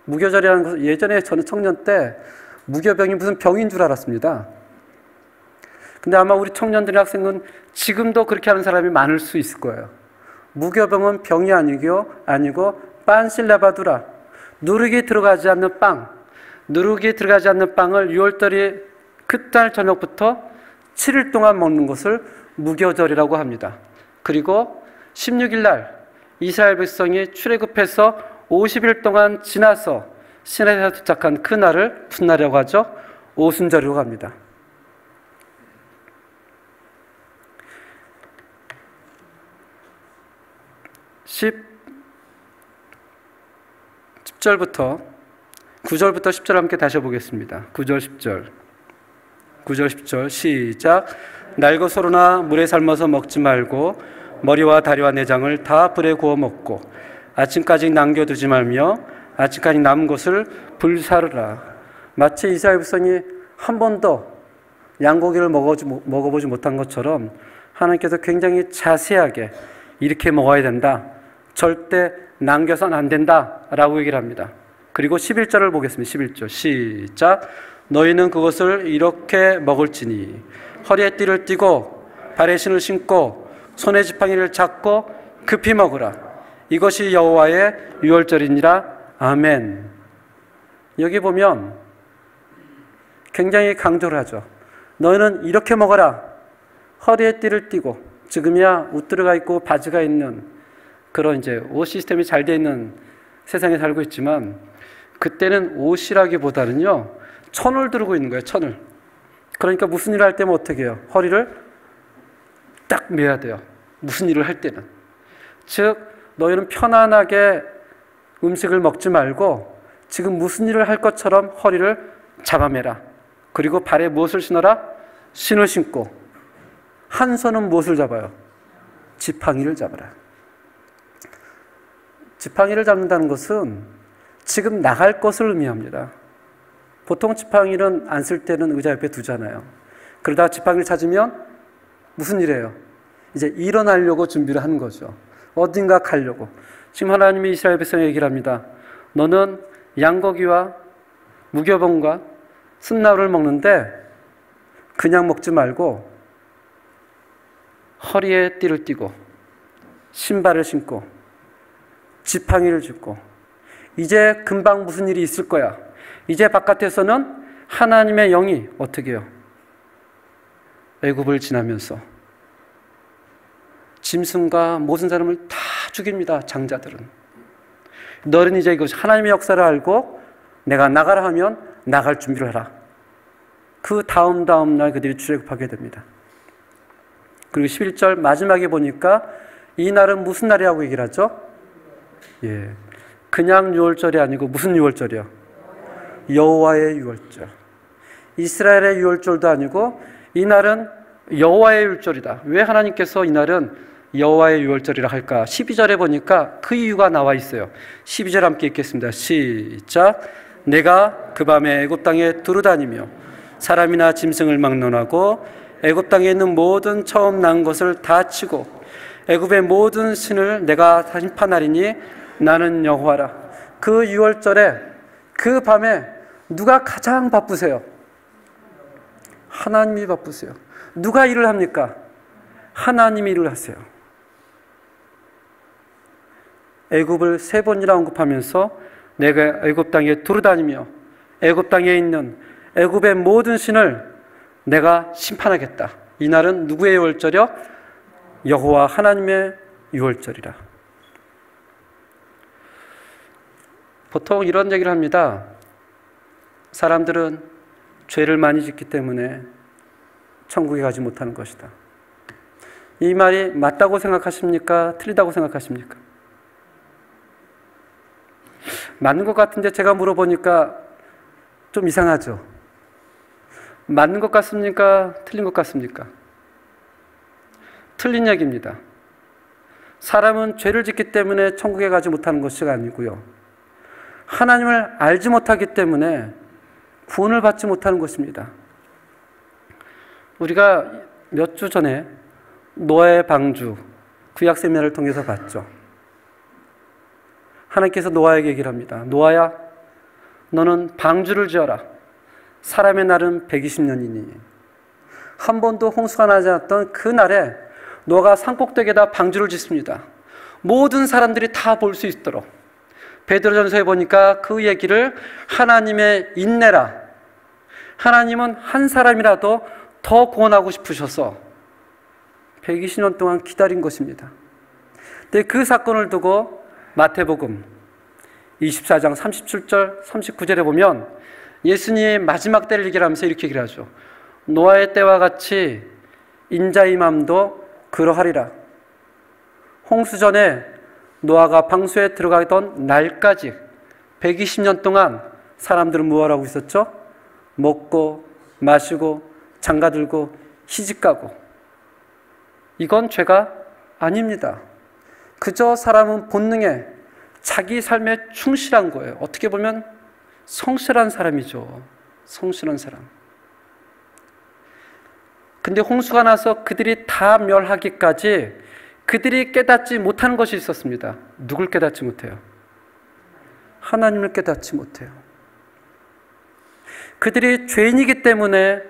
무교절이라는 것은, 예전에 저는 청년 때 무교병이 무슨 병인 줄 알았습니다. 근데 아마 우리 청년들이나 학생은 지금도 그렇게 하는 사람이 많을 수 있을 거예요. 무교병은 병이 아니고 빤실레바두라, 누룩이 들어가지 않는 빵, 누룩이 들어가지 않는 빵을 6월절이 그날 저녁부터 7일 동안 먹는 것을 무교절이라고 합니다. 그리고 16일 날 이스라엘 백성이 출애굽해서 50일 동안 지나서 시내에 도착한 그 날을 무슨 날이라고 하죠? 오순절이라고 합니다. 10절부터 9절부터 10절 함께 다시 보겠습니다. 9절 10절 9절 10절 시작. 날것으로나 물에 삶아서 먹지 말고 머리와 다리와 내장을 다 불에 구워 먹고 아침까지 남겨두지 말며 아침까지 남은 것을 불사르라. 마치 이스라엘 백성이 한 번도 양고기를 먹어보지 못한 것처럼 하나님께서 굉장히 자세하게 이렇게 먹어야 된다, 절대 남겨서는 안 된다 라고 얘기를 합니다. 그리고 11절을 보겠습니다. 11절 시작. 너희는 그것을 이렇게 먹을지니 허리에 띠를 띠고 발에 신을 신고 손에 지팡이를 잡고 급히 먹으라. 이것이 여호와의 유월절이니라. 아멘. 여기 보면 굉장히 강조를 하죠. 너희는 이렇게 먹어라. 허리에 띠를 띠고, 지금이야 옷 들어가 있고 바지가 있는 그런 이제 옷 시스템이 잘 돼 있는 세상에 살고 있지만 그때는 옷이라기보다는요 천을 두르고 있는 거예요. 천을. 그러니까 무슨 일을 할 때면 어떻게 해요? 허리를 딱 매야 돼요. 무슨 일을 할 때는. 즉 너희는 편안하게 음식을 먹지 말고 지금 무슨 일을 할 것처럼 허리를 잡아매라. 그리고 발에 무엇을 신어라? 신을 신고 한 손은 무엇을 잡아요? 지팡이를 잡아라. 지팡이를 잡는다는 것은 지금 나갈 것을 의미합니다. 보통 지팡이는 안 쓸 때는 의자 옆에 두잖아요. 그러다가 지팡이를 찾으면 무슨 일이에요? 이제 일어나려고 준비를 하는 거죠. 어딘가 가려고. 지금 하나님이 이스라엘 백성에 얘기를 합니다. 너는 양고기와 무교봉과 순나물을 먹는데 그냥 먹지 말고 허리에 띠를 띠고 신발을 신고 지팡이를 짚고 이제 금방 무슨 일이 있을 거야. 이제 바깥에서는 하나님의 영이 어떻게 해요? 애굽을 지나면서 짐승과 모든 사람을 다 죽입니다. 장자들은. 너는 이제 이것이 하나님의 역사를 알고 내가 나가라 하면 나갈 준비를 하라. 그 다음 날 그들이 출애굽하게 됩니다. 그리고 11절 마지막에 보니까 이 날은 무슨 날이라고 얘기를 하죠? 예, 그냥 유월절이 아니고 무슨 유월절이요? 여호와의 유월절. 이스라엘의 유월절도 아니고 이 날은 여호와의 유월절이다. 왜 하나님께서 이 날은 여호와의 유월절이라 할까? 12절에 보니까 그 이유가 나와 있어요. 12절 함께 읽겠습니다. 시작. 내가 그 밤에 애굽 땅에 두루다니며 사람이나 짐승을 막론하고 애굽 땅에 있는 모든 처음 난 것을 다 치고 애굽의 모든 신을 내가 심판하리니 나는 여호와라. 그 유월절에 그 밤에 누가 가장 바쁘세요? 하나님이 바쁘세요. 누가 일을 합니까? 하나님이 일을 하세요. 애굽을 3번이나 언급하면서 내가 애굽 땅에 두루다니며 애굽 땅에 있는 애굽의 모든 신을 내가 심판하겠다. 이 날은 누구의 유월절이요? 여호와 하나님의 유월절이라. 보통 이런 얘기를 합니다. 사람들은 죄를 많이 짓기 때문에 천국에 가지 못하는 것이다. 이 말이 맞다고 생각하십니까? 틀리다고 생각하십니까? 맞는 것 같은데 제가 물어보니까 좀 이상하죠? 맞는 것 같습니까? 틀린 것 같습니까? 틀린 얘기입니다. 사람은 죄를 짓기 때문에 천국에 가지 못하는 것이 아니고요. 하나님을 알지 못하기 때문에 구원을 받지 못하는 것입니다. 우리가 몇 주 전에 노아의 방주 구약 세미나를 통해서 봤죠. 하나님께서 노아에게 얘기를 합니다. 노아야, 너는 방주를 지어라. 사람의 날은 120년이니. 한 번도 홍수가 나지 않았던 그 날에 노아가 산꼭대기에다 방주를 짓습니다. 모든 사람들이 다 볼 수 있도록. 베드로전서에 보니까 그 얘기를 하나님의 인내라. 하나님은 한 사람이라도 더 구원하고 싶으셔서 120년 동안 기다린 것입니다. 근데 그 사건을 두고 마태복음 24장 37절 39절에 보면 예수님의 마지막 때를 얘기를 하면서 이렇게 얘기를 하죠. 노아의 때와 같이 인자의 맘도 그러하리라. 홍수 전에 노아가 방수에 들어가던 날까지 120년 동안 사람들은 무엇을 하고 있었죠? 먹고 마시고 장가들고 시집가고. 이건 죄가 아닙니다. 그저 사람은 본능에 자기 삶에 충실한 거예요. 어떻게 보면 성실한 사람이죠. 성실한 사람. 근데 홍수가 나서 그들이 다 멸하기까지 그들이 깨닫지 못하는 것이 있었습니다. 누굴 깨닫지 못해요? 하나님을 깨닫지 못해요. 그들이 죄인이기 때문에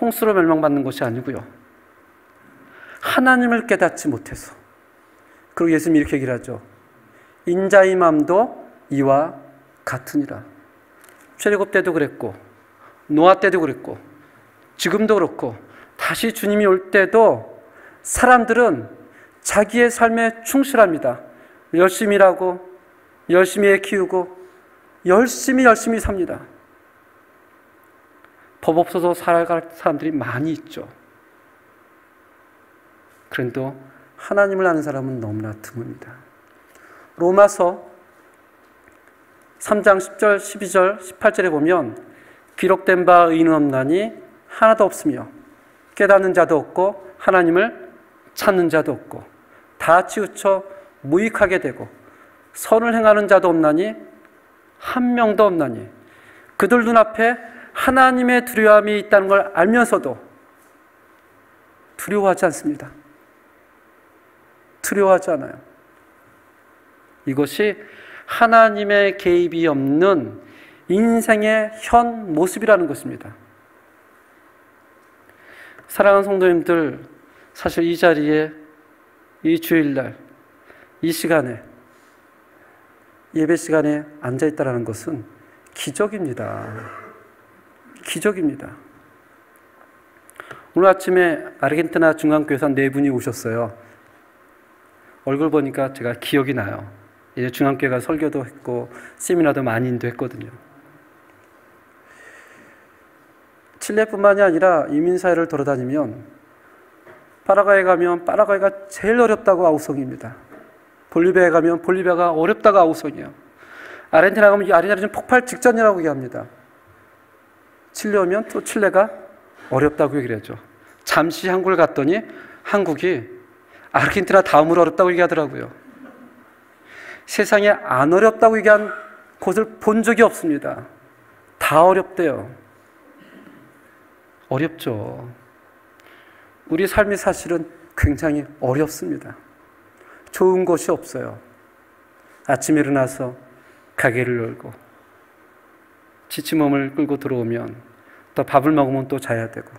홍수로 멸망받는 것이 아니고요. 하나님을 깨닫지 못해서. 그리고 예수님이 이렇게 얘기를 하죠. 인자의 맘도 이와 같으니라. 출애굽 때도 그랬고 노아 때도 그랬고 지금도 그렇고 다시 주님이 올 때도 사람들은 자기의 삶에 충실합니다. 열심히 일하고 열심히 애 키우고 열심히 삽니다. 법 없어서 살아갈 사람들이 많이 있죠. 그런데 하나님을 아는 사람은 너무나 드뭅니다. 로마서 3장 10절, 12절, 18절에 보면 기록된 바 의인은 없나니 하나도 없으며 깨닫는 자도 없고 하나님을 찾는 자도 없고 다 치우쳐 무익하게 되고 선을 행하는 자도 없나니 한 명도 없나니 그들 눈앞에 하나님의 두려움이 있다는 걸 알면서도 두려워하지 않습니다. 두려워하지 않아요. 이것이 하나님의 개입이 없는 인생의 현 모습이라는 것입니다. 사랑하는 성도님들, 사실 이 자리에 이 주일날 이 시간에 예배 시간에 앉아있다는 것은 기적입니다. 기적입니다. 오늘 아침에 아르헨티나 중앙교회에서 4분이 오셨어요. 얼굴 보니까 제가 기억이 나요. 이제 중앙교회가 설교도 했고 세미나도 많이 인도했거든요. 칠레뿐만이 아니라 이민사회를 돌아다니면 파라과이에 가면 파라과이가 제일 어렵다고 아우성입니다. 볼리비아에 가면 볼리비아가 어렵다고 아우성이에요. 아르헨티나 가면 이 아르헨티나는 폭발 직전이라고 얘기합니다. 칠레 오면 또 칠레가 어렵다고 얘기를 하죠. 잠시 한국을 갔더니 한국이 아르헨티나 다음으로 어렵다고 얘기하더라고요. 세상에 안 어렵다고 얘기한 곳을 본 적이 없습니다. 다 어렵대요. 어렵죠. 우리 삶이 사실은 굉장히 어렵습니다. 좋은 것이 없어요. 아침에 일어나서 가게를 열고 지친 몸을 끌고 들어오면 또 밥을 먹으면 또 자야 되고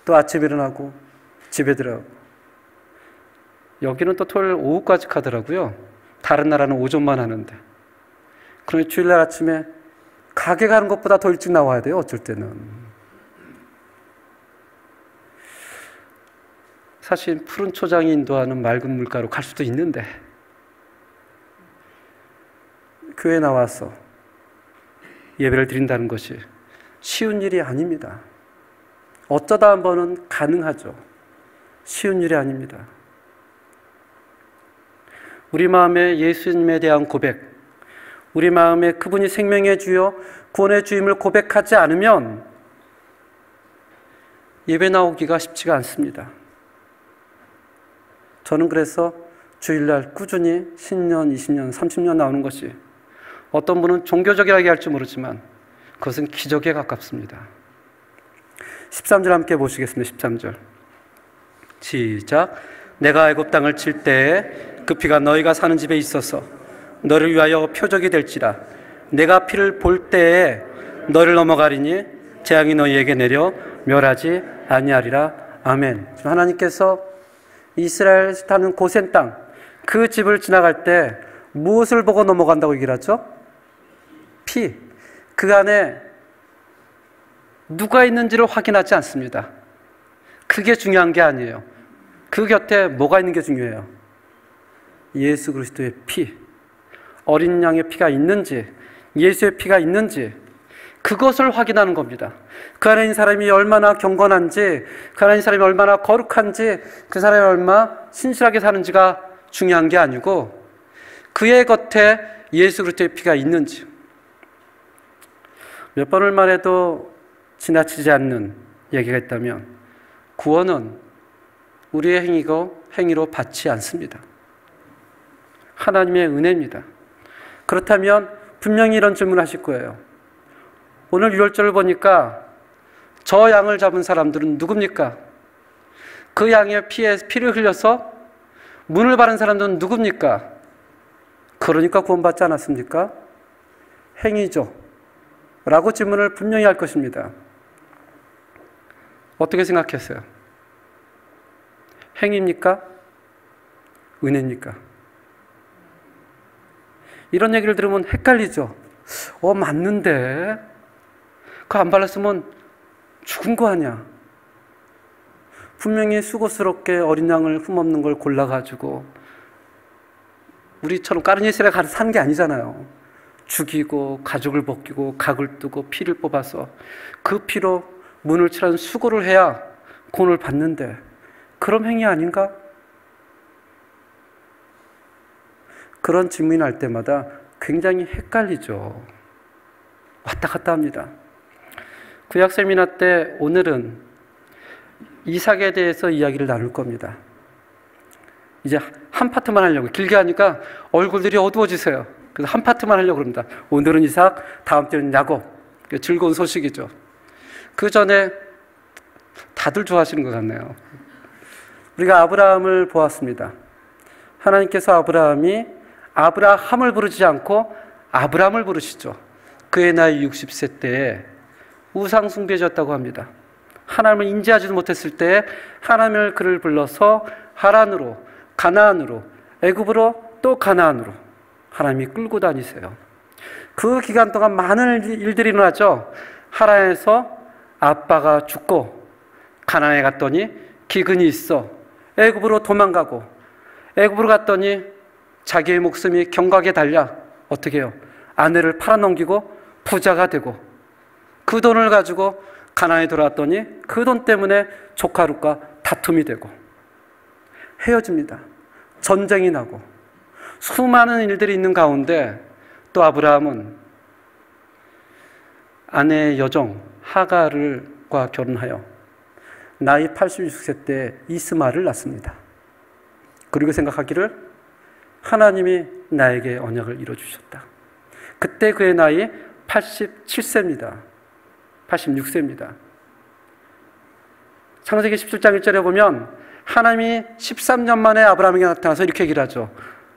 또 아침에 일어나고 집에 들어가고 여기는 또 토요일 오후까지 가더라고요. 다른 나라는 오전만 하는데. 그러니 주일날 아침에 가게 가는 것보다 더 일찍 나와야 돼요. 어쩔 때는. 사실 푸른 초장이 인도하는 맑은 물가로 갈 수도 있는데 교회에 나와서 예배를 드린다는 것이 쉬운 일이 아닙니다. 어쩌다 한 번은 가능하죠. 쉬운 일이 아닙니다. 우리 마음에 예수님에 대한 고백, 우리 마음에 그분이 생명의 주요 구원의 주임을 고백하지 않으면 예배 나오기가 쉽지가 않습니다. 저는 그래서 주일날 꾸준히 10년, 20년, 30년 나오는 것이 어떤 분은 종교적이라고 할지 모르지만 그것은 기적에 가깝습니다. 13절 함께 보시겠습니다. 13절 시작. 내가 애굽 땅을 칠 때에 그 피가 너희가 사는 집에 있어서 너를 위하여 표적이 될지라. 내가 피를 볼 때에 너를 넘어가리니 재앙이 너희에게 내려 멸하지 아니하리라. 아멘. 하나님께서 이스라엘 사는 고센 땅, 그 집을 지나갈 때 무엇을 보고 넘어간다고 얘기를 하죠? 피. 그 안에 누가 있는지를 확인하지 않습니다. 그게 중요한 게 아니에요. 그 곁에 뭐가 있는 게 중요해요. 예수 그리스도의 피, 어린 양의 피가 있는지, 예수의 피가 있는지, 그것을 확인하는 겁니다. 그 안에 있는 사람이 얼마나 경건한지, 그 안에 있는 사람이 얼마나 거룩한지, 그 사람이 얼마나 신실하게 사는지가 중요한 게 아니고 그의 겉에 예수 그리스도의 피가 있는지. 몇 번을 말해도 지나치지 않는 얘기가 있다면 구원은 우리의 행위로 받지 않습니다. 하나님의 은혜입니다. 그렇다면 분명히 이런 질문을 하실 거예요. 오늘 6월절을 보니까 저 양을 잡은 사람들은 누굽니까? 그 양의 피를 흘려서 문을 바른 사람들은 누굽니까? 그러니까 구원받지 않았습니까? 행위죠. 라고 질문을 분명히 할 것입니다. 어떻게 생각했어요? 행위입니까? 은혜입니까? 이런 얘기를 들으면 헷갈리죠. 맞는데 그거 안 발랐으면 죽은 거 아니야. 분명히 수고스럽게 어린 양을 흠없는 걸 골라가지고 우리처럼 까르니스라 가서 사는 게 아니잖아요. 죽이고 가죽을 벗기고 각을 뜨고 피를 뽑아서 그 피로 문을 치라는 수고를 해야 구원을 받는데 그런 행위 아닌가? 그런 질문이 날 때마다 굉장히 헷갈리죠. 왔다 갔다 합니다. 구약 세미나 때 오늘은 이삭에 대해서 이야기를 나눌 겁니다. 이제 한 파트만 하려고, 길게 하니까 얼굴들이 어두워지세요. 그래서 한 파트만 하려고 합니다. 오늘은 이삭, 다음 주는 야곱. 즐거운 소식이죠. 그 전에 다들 좋아하시는 것 같네요. 우리가 아브라함을 보았습니다. 하나님께서 아브라함을 부르지 않고 아브람을 부르시죠. 그의 나이 60세 때에 우상 숭배졌다고 합니다. 하나님을 인지하지도 못했을 때에 하나님을 그를 불러서 하란으로, 가나안으로, 애굽으로, 또 가나안으로 하나님이 끌고 다니세요. 그 기간 동안 많은 일들이 일어나죠. 하란에서 아빠가 죽고 가나안에 갔더니 기근이 있어 애굽으로 도망가고, 애굽으로 갔더니 자기의 목숨이 경각에 달려 어떻게 해요? 아내를 팔아넘기고 부자가 되고, 그 돈을 가지고 가나안에 돌아왔더니 그 돈 때문에 조카 룻과 다툼이 되고 헤어집니다. 전쟁이 나고 수많은 일들이 있는 가운데 또 아브라함은 아내의 여종 하갈과 결혼하여 나이 86세 때 이스마엘을 낳습니다. 그리고 생각하기를 하나님이 나에게 언약을 이뤄주셨다. 그때 그의 나이 87세입니다. 86세입니다. 창세기 17장 1절에 보면 하나님이 13년 만에 아브라함에게 나타나서 이렇게 얘기를 하죠.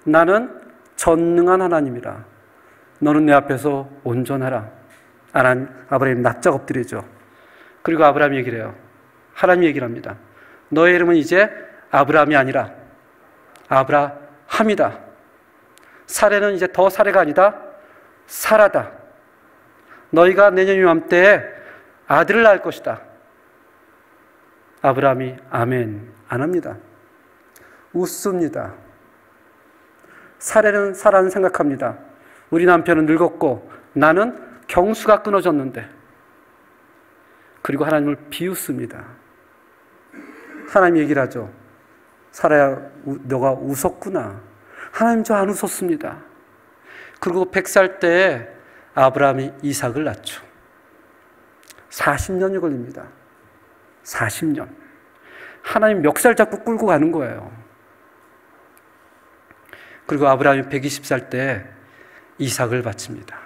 나는 전능한 하나님이라. 너는 내 앞에서 온전하라. 아브라함이 납작 엎드리죠. 그리고 아브라함이 얘기를 해요. 하나님이 얘기를 합니다. 너의 이름은 이제 아브라함이 아니라 아브라함이다. 사레는 이제 더 사레가 아니다. 사라다. 너희가 내년 이맘때에 아들을 낳을 것이다. 아브라함이 아멘 안 합니다. 웃습니다. 사라는 생각합니다. 우리 남편은 늙었고 나는 경수가 끊어졌는데. 그리고 하나님을 비웃습니다. 하나님 얘기를 하죠. 사라야, 너가 웃었구나. 하나님 저 안 웃었습니다. 그리고 100살 때에 아브라함이 이삭을 낳죠. 40년이 걸립니다. 40년. 하나님 멱살 잡고 끌고 가는 거예요. 그리고 아브라함이 120살 때 이삭을 바칩니다.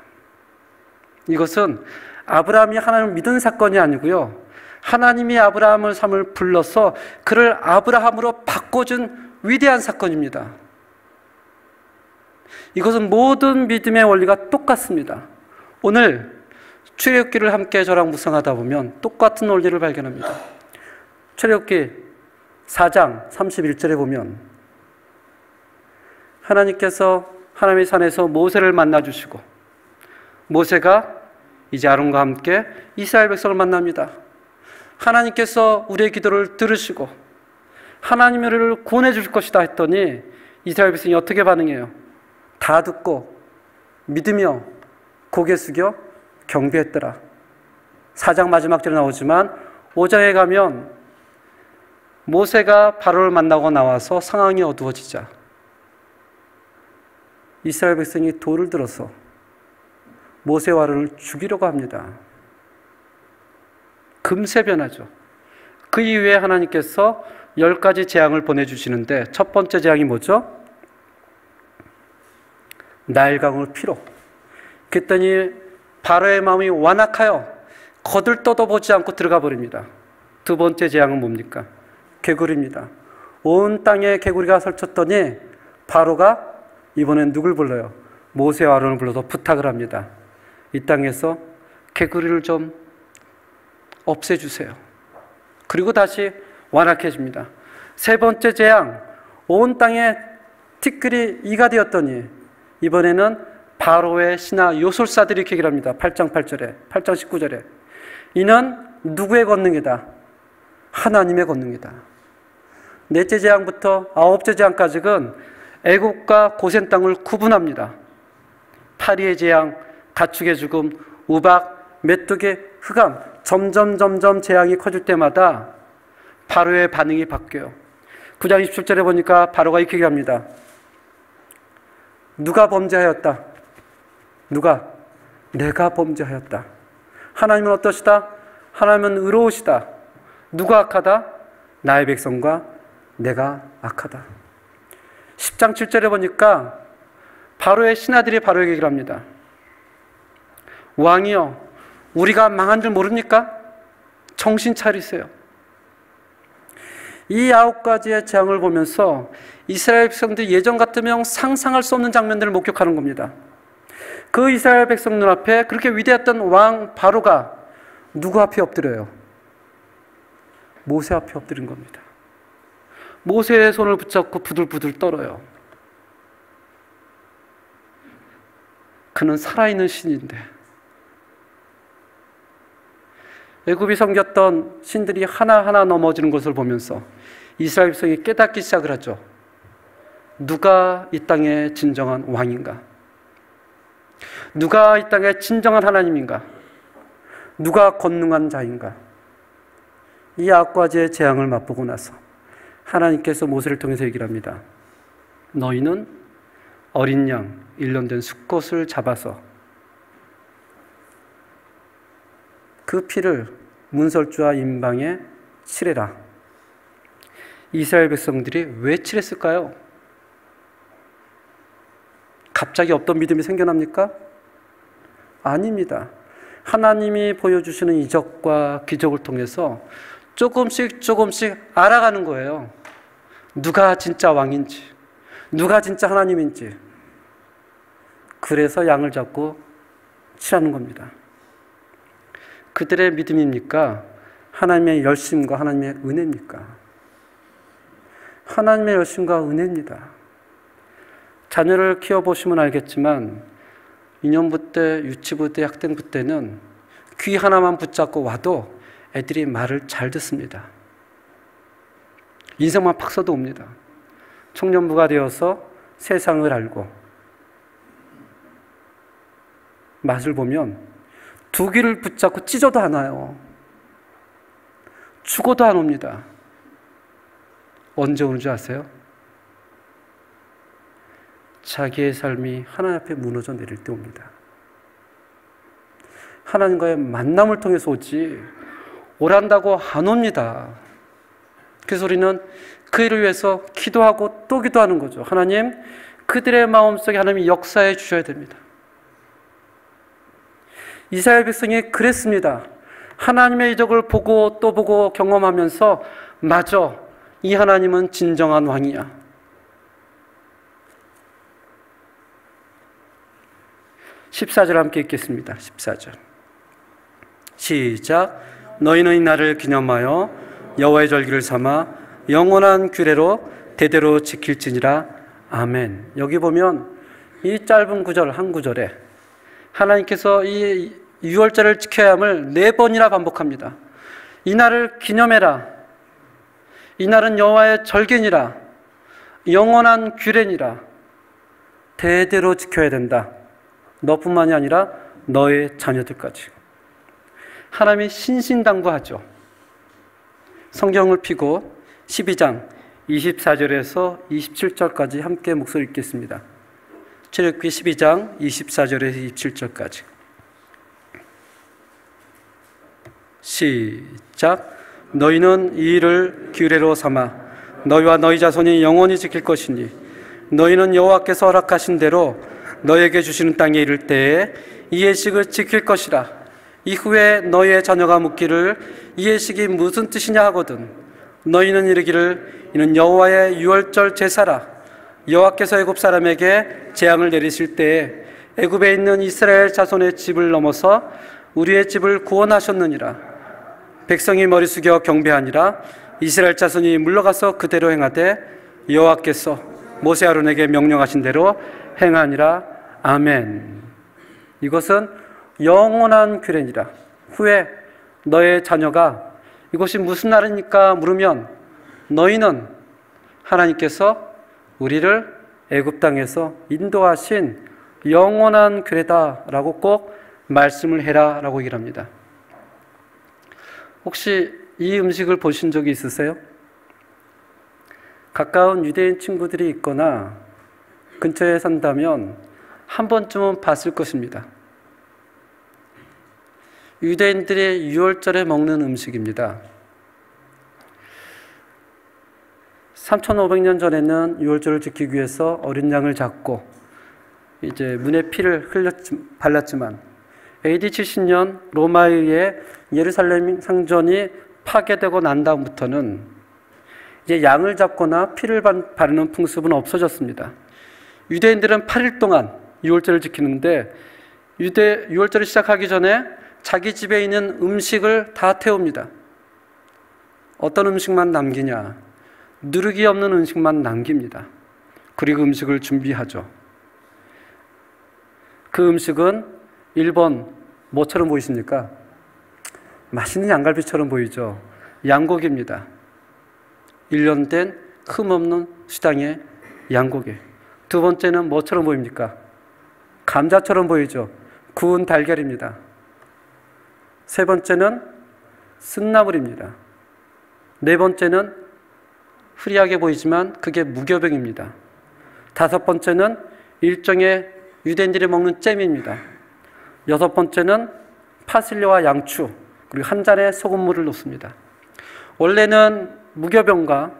이것은 아브라함이 하나님을 믿은 사건이 아니고요. 하나님이 아브라함을 삶을 불러서 그를 아브라함으로 바꿔준 위대한 사건입니다. 이것은 모든 믿음의 원리가 똑같습니다. 오늘 출애굽기를 함께 저랑 묵상하다 보면 똑같은 원리를 발견합니다. 출애굽기 4장 31절에 보면 하나님께서 하나님의 산에서 모세를 만나주시고 모세가 이제 아론과 함께 이스라엘 백성을 만납니다. 하나님께서 우리의 기도를 들으시고 하나님이 우리를 구원해 주실 것이다 했더니 이스라엘 백성이 어떻게 반응해요? 다 듣고 믿으며 고개 숙여 경배했더라. 4장 마지막 절에 나오지만 5장에 가면 모세가 바로를 만나고 나와서 상황이 어두워지자 이스라엘 백성이 돌을 들어서 모세와 아론을 죽이려고 합니다. 금세 변하죠. 그 이후에 하나님께서 10가지 재앙을 보내주시는데 첫 번째 재앙이 뭐죠? 나일강을 피로. 그랬더니 바로의 마음이 완악하여 거들떠도 보지 않고 들어가 버립니다. 두 번째 재앙은 뭡니까? 개구리입니다. 온 땅에 개구리가 설쳤더니 바로가 이번엔 누굴 불러요? 모세와 아론을 불러서 부탁을 합니다. 이 땅에서 개구리를 좀 없애주세요. 그리고 다시 완악해집니다. 세 번째 재앙, 온 땅에 티끌이 이가 되었더니 이번에는 바로의 신하 요술사들이 이렇게 얘기를 합니다. 8장 8절에, 8장 19절에. 이는 누구의 권능이다? 하나님의 권능이다. 넷째 재앙부터 아홉째 재앙까지는 애국과 고센 땅을 구분합니다. 파리의 재앙, 가축의 죽음, 우박, 메뚜기, 흑암, 점점 재앙이 커질 때마다 바로의 반응이 바뀌어요. 9장 27절에 보니까 바로가 이렇게 얘기합니다. 누가 범죄하였다? 누가? 내가 범죄하였다. 하나님은 어떠시다? 하나님은 의로우시다. 누가 악하다? 나의 백성과 내가 악하다. 10장 7절에 보니까 바로의 신하들이 바로에게 얘기를 합니다. 왕이여, 우리가 망한 줄 모릅니까? 정신 차리세요. 이 9가지의 재앙을 보면서 이스라엘 백성들이 예전 같으면 상상할 수 없는 장면들을 목격하는 겁니다. 그 이스라엘 백성 눈앞에 그렇게 위대했던 왕 바로가 누구 앞에 엎드려요? 모세 앞에 엎드린 겁니다. 모세의 손을 붙잡고 부들부들 떨어요. 그는 살아있는 신인데, 애굽이 섬겼던 신들이 하나하나 넘어지는 것을 보면서 이스라엘 백성이 깨닫기 시작을 하죠. 누가 이 땅의 진정한 왕인가? 누가 이 땅의 진정한 하나님인가? 누가 권능한 자인가? 이 9가지의 재앙을 맛보고 나서 하나님께서 모세를 통해서 얘기를 합니다. 너희는 어린 양 1년 된 수컷을 잡아서 그 피를 문설주와 임방에 칠해라. 이스라엘 백성들이 왜 칠했을까요? 갑자기 없던 믿음이 생겨납니까? 아닙니다. 하나님이 보여주시는 이적과 기적을 통해서 조금씩 알아가는 거예요. 누가 진짜 왕인지, 누가 진짜 하나님인지. 그래서 양을 잡고 칠하는 겁니다. 그들의 믿음입니까? 하나님의 열심과 하나님의 은혜입니까? 하나님의 열심과 은혜입니다. 자녀를 키워보시면 알겠지만 유년부 때, 유치부 때, 학생부 때는 귀 하나만 붙잡고 와도 애들이 말을 잘 듣습니다. 인생만 팍 써도 옵니다. 청년부가 되어서 세상을 알고 맛을 보면 두 귀를 붙잡고 찢어도 안 와요. 죽어도 안 옵니다. 언제 오는 줄 아세요? 자기의 삶이 하나님 앞에 무너져 내릴 때 옵니다. 하나님과의 만남을 통해서 오지 오란다고 안 옵니다. 그래서 우리는 그 일을 위해서 기도하고 또 기도하는 거죠. 하나님, 그들의 마음속에 하나님이 역사해 주셔야 됩니다. 이스라엘 백성이 그랬습니다. 하나님의 이적을 보고 또 보고 경험하면서 맞아, 이 하나님은 진정한 왕이야. 14절 함께 읽겠습니다. 14절 시작. 너희는 이 날을 기념하여 여호와의 절기를 삼아 영원한 규례로 대대로 지킬지니라. 아멘. 여기 보면 이 짧은 구절 한 구절에 하나님께서 이 유월절을 지켜야 함을 4번이나 반복합니다. 이 날을 기념해라. 이 날은 여호와의 절기니라. 영원한 규례니라. 대대로 지켜야 된다. 너뿐만이 아니라 너의 자녀들까지. 하나님이 신신당부하죠. 성경을 펴고 12장 24절에서 27절까지 함께 목소리 읽겠습니다. 출애굽기 12장 24절에서 27절까지. 시작. 너희는 이 일을 규례로 삼아 너희와 너희 자손이 영원히 지킬 것이니 너희는 여호와께서 허락하신 대로 너희에게 주시는 땅에 이를 때에 이 예식을 지킬 것이라. 이후에 너희의 자녀가 묻기를 이 예식이 무슨 뜻이냐 하거든 너희는 이르기를 이는 여호와의 유월절 제사라. 여호와께서 애굽 사람에게 재앙을 내리실 때에 애굽에 있는 이스라엘 자손의 집을 넘어서 우리의 집을 구원하셨느니라. 백성이 머리 숙여 경배하니라. 이스라엘 자손이 물러가서 그대로 행하되 여호와께서 모세 아론에게 명령하신 대로 행하니라. 아멘. 이것은 영원한 규례니라. 후에 너의 자녀가 이것이 무슨 날입니까? 물으면 너희는 하나님께서 우리를 애굽 땅에서 인도하신 영원한 규례다라고 꼭 말씀을 해라라고 얘기를 합니다. 혹시 이 음식을 보신 적이 있으세요? 가까운 유대인 친구들이 있거나 근처에 산다면 한 번쯤은 봤을 것입니다. 유대인들이 유월절에 먹는 음식입니다. 3,500년 전에는 유월절을 지키기 위해서 어린 양을 잡고 이제 문에 피를 발랐지만 AD 70년 로마에 의해 예루살렘 상전이 파괴되고 난 다음부터는 이제 양을 잡거나 피를 바르는 풍습은 없어졌습니다. 유대인들은 8일 동안 유월절을 지키는데 유월절을 시작하기 전에 자기 집에 있는 음식을 다 태웁니다. 어떤 음식만 남기냐? 누룩이 없는 음식만 남깁니다. 그리고 음식을 준비하죠. 그 음식은 1번 뭐처럼 보이십니까? 맛있는 양갈비처럼 보이죠. 양고기입니다. 1년 된 흠없는 수당의 양고기. 두 번째는 뭐처럼 보입니까? 감자처럼 보이죠. 구운 달걀입니다. 세 번째는 쓴나물입니다. 네 번째는 흐리하게 보이지만 그게 무교병입니다. 다섯 번째는 일종의 유대인들이 먹는 잼입니다. 여섯 번째는 파슬리와 양추, 그리고 한 잔의 소금물을 넣습니다. 원래는 무교병과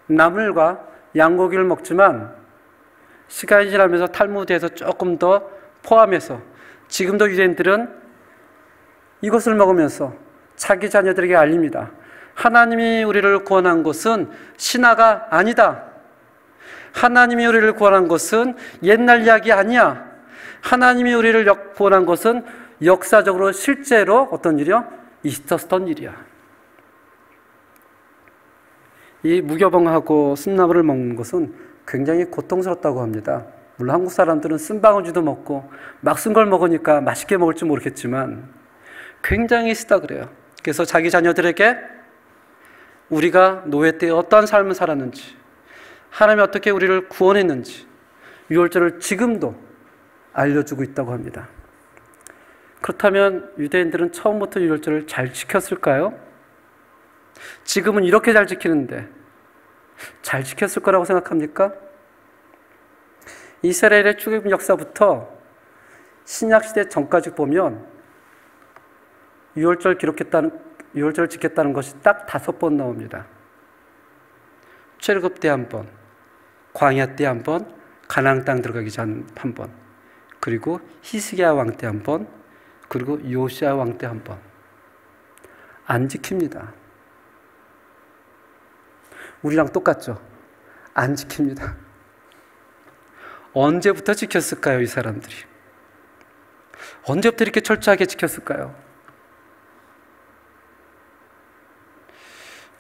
나물과 양고기를 먹지만 시간이 지나면서 탈무드에서 조금 더 포함해서 지금도 유대인들은 이것을 먹으면서 자기 자녀들에게 알립니다. 하나님이 우리를 구원한 것은 신화가 아니다. 하나님이 우리를 구원한 것은 옛날 이야기 아니야. 하나님이 우리를 구원한 것은 역사적으로 실제로 어떤 일이요? 있었던 일이야. 이 무교병하고 쓴나물을 먹는 것은 굉장히 고통스럽다고 합니다. 물론 한국 사람들은 쓴방울쥐도 먹고 막 쓴 걸 먹으니까 맛있게 먹을지 모르겠지만 굉장히 쓰다 그래요. 그래서 자기 자녀들에게 우리가 노예 때 어떠한 삶을 살았는지, 하나님이 어떻게 우리를 구원했는지 유월절을 지금도 알려주고 있다고 합니다. 그렇다면 유대인들은 처음부터 유월절을 잘 지켰을까요? 지금은 이렇게 잘 지키는데 잘 지켰을 거라고 생각합니까? 이스라엘의 출애굽 역사부터 신약시대 전까지 보면 유월절을 지켰다는 것이 딱 5번 나옵니다. 출애굽 때 한 번, 광야 때 한 번, 가나안 땅 들어가기 전 한 번, 그리고 히스기야 왕 때 한 번, 그리고 요시야 왕 때 한 번. 안 지킵니다. 우리랑 똑같죠? 안 지킵니다. 언제부터 지켰을까요, 이 사람들이? 언제부터 이렇게 철저하게 지켰을까요?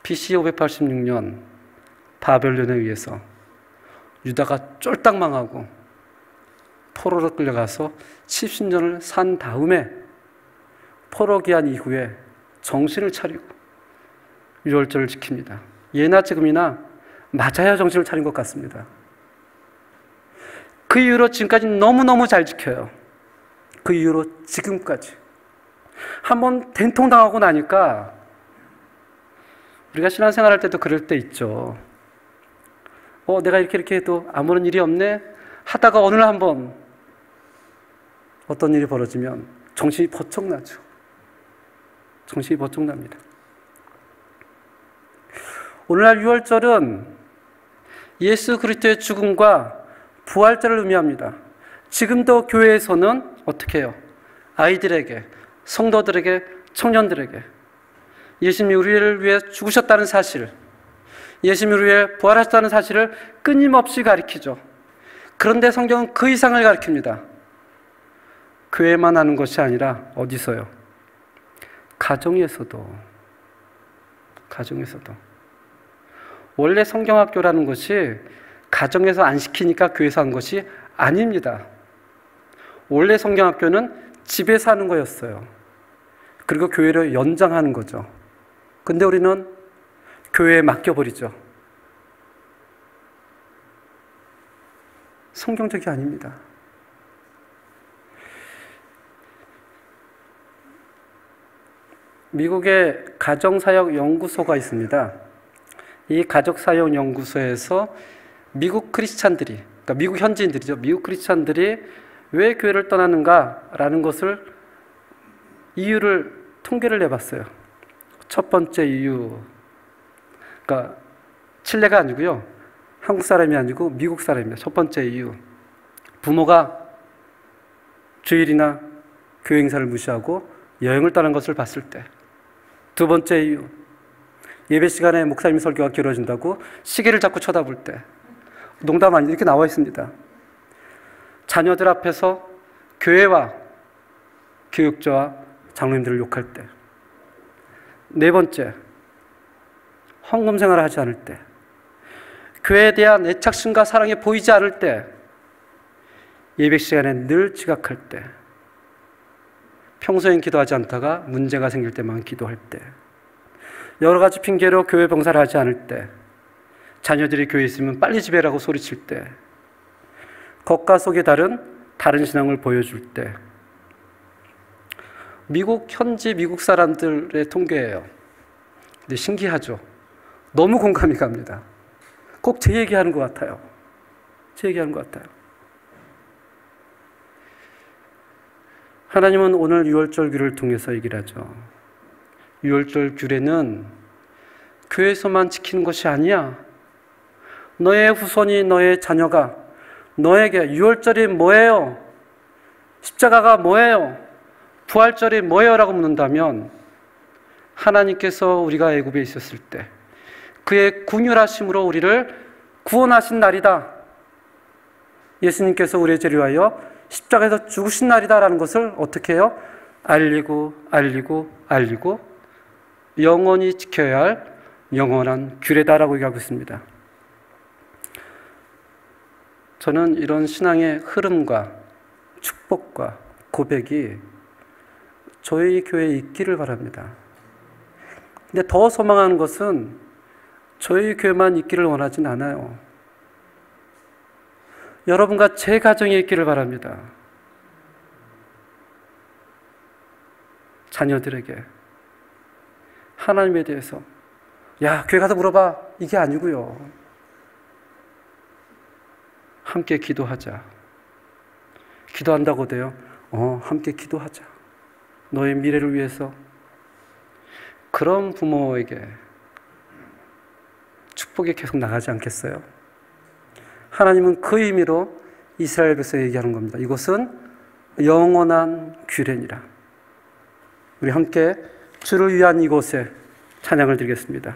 BC 586년 바벨론에 의해서 유다가 쫄딱 망하고 포로로 끌려가서 70년을 산 다음에 포로 귀환 이후에 정신을 차리고 유월절을 지킵니다. 예나 지금이나 맞아야 정신을 차린 것 같습니다. 그 이후로 지금까지 너무너무 잘 지켜요. 그 이후로 지금까지. 한번 된통당하고 나니까 우리가 신앙생활할 때도 그럴 때 있죠. 내가 이렇게 해도 아무런 일이 없네 하다가 어느 날 한번 어떤 일이 벌어지면 정신이 버쩍 나죠. 정신이 버쩍 납니다. 오늘날 유월절은 예수 그리스도의 죽음과 부활절을 의미합니다. 지금도 교회에서는 어떻게 해요? 아이들에게, 성도들에게, 청년들에게 예수님이 우리를 위해 죽으셨다는 사실, 예수님이 우리를 위해 부활하셨다는 사실을 끊임없이 가르치죠. 그런데 성경은 그 이상을 가르칩니다. 교회만 하는 것이 아니라 어디서요? 가정에서도. 원래 성경학교라는 것이 가정에서 안 시키니까 교회에서 한 것이 아닙니다. 원래 성경학교는 집에서 하는 거였어요. 그리고 교회를 연장하는 거죠. 근데 우리는 교회에 맡겨버리죠. 성경적이 아닙니다. 미국에 가정사역연구소가 있습니다. 이 가족사역연구소에서 미국 크리스찬들이, 그러니까 미국 현지인들이죠. 미국 크리스찬들이 왜 교회를 떠나는가라는 것을 이유를 통계를 내봤어요. 첫 번째 이유, 그러니까 칠레가 아니고요. 한국 사람이 아니고 미국 사람입니다. 첫 번째 이유, 부모가 주일이나 교회 행사를 무시하고 여행을 떠난 것을 봤을 때. 두 번째 이유, 예배 시간에 목사님 설교가 길어진다고 시계를 자꾸 쳐다볼 때. 농담 아니고 이렇게 나와 있습니다. 자녀들 앞에서 교회와 교육자와 장로님들을 욕할 때. 네 번째, 헌금 생활을 하지 않을 때. 교회에 대한 애착심과 사랑이 보이지 않을 때. 예배 시간에 늘 지각할 때. 평소엔 기도하지 않다가 문제가 생길 때만 기도할 때. 여러 가지 핑계로 교회 봉사를 하지 않을 때. 자녀들이 교회에 있으면 빨리 집에 라고 소리칠 때. 겉과 속이 다른 신앙을 보여줄 때. 현지 미국 사람들의 통계예요. 근데 신기하죠? 너무 공감이 갑니다. 꼭 제 얘기하는 것 같아요. 제 얘기하는 것 같아요. 하나님은 오늘 유월절 규례를 통해서 얘기를 하죠. 유월절 규례는 교회에서만 지키는 것이 아니야. 너의 후손이, 너의 자녀가 너에게 유월절이 뭐예요? 십자가가 뭐예요? 부활절이 뭐예요? 라고 묻는다면 하나님께서 우리가 애굽에 있었을 때 그의 궁휼하심으로 우리를 구원하신 날이다. 예수님께서 우리의 죄를 위하여 십자가에서 죽으신 날이다 라는 것을 어떻게 해요? 알리고 영원히 지켜야 할 영원한 규례다라고 얘기하고 있습니다. 저는 이런 신앙의 흐름과 축복과 고백이 저희 교회에 있기를 바랍니다. 근데 더 소망하는 것은 저희 교회만 있기를 원하진 않아요. 여러분과 제 가정에 있기를 바랍니다. 자녀들에게 하나님에 대해서 야, 교회 가서 물어봐. 이게 아니고요. 함께 기도하자. 기도한다고 돼요? 함께 기도하자. 너의 미래를 위해서. 그런 부모에게 축복이 계속 나가지 않겠어요? 하나님은 그 의미로 이스라엘 백성에 얘기하는 겁니다. 이것은 영원한 규례니라. 우리 함께 주를 위한 이곳에 찬양을 드리겠습니다.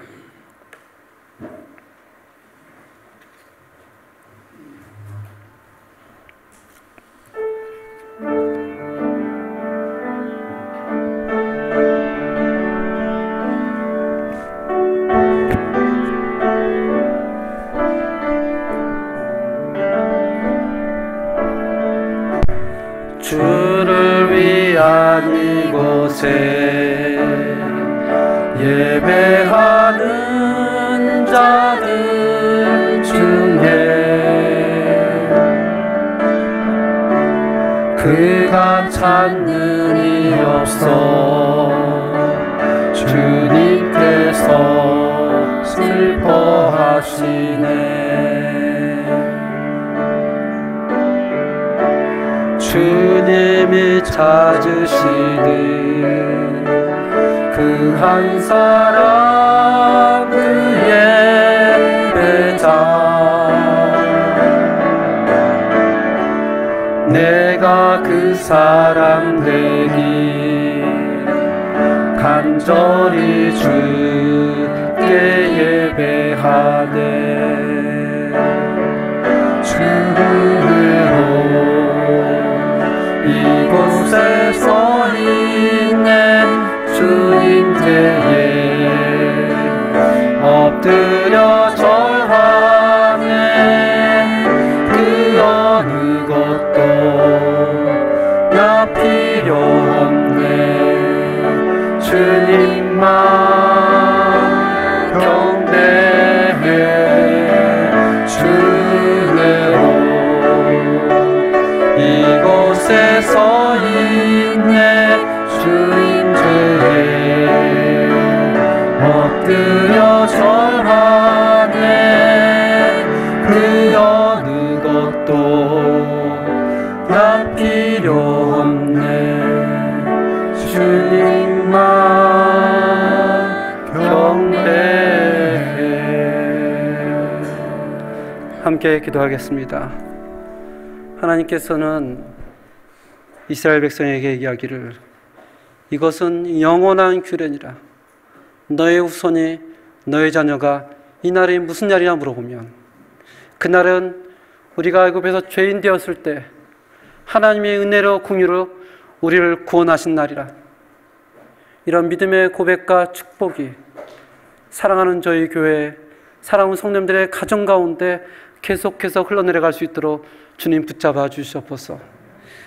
주를 위한 이곳에 예배하는 자들 중에 그가 찾는 이 없어 주님께서 슬퍼하시네. 주님이 찾으시는 그 한 사람 그의 예배자 내가 그 사람 되기 간절히 주께 예배하네. 주로 이곳에 서 있네. 주님 때에 엎드려 절하네. 그 어느 것도 나 필요 없네. 주님만 경배해. 주내로 그곳에 서 있네. 주인 죄에 엎드려 절하네. 그 어느 것도 다 필요 없네. 주님만 경배해. 함께 기도하겠습니다. 하나님께서는 이스라엘 백성에게 이야기를, 이것은 영원한 규례니라. 너의 후손이, 너의 자녀가 이 날이 무슨 날이냐 물어보면, 그날은 우리가 애굽에서 죄인 되었을 때 하나님의 은혜로 긍휼로 우리를 구원하신 날이라. 이런 믿음의 고백과 축복이 사랑하는 저희 교회, 사랑하는 성도님들의 가정 가운데 계속해서 흘러내려갈 수 있도록 주님 붙잡아 주시옵소서.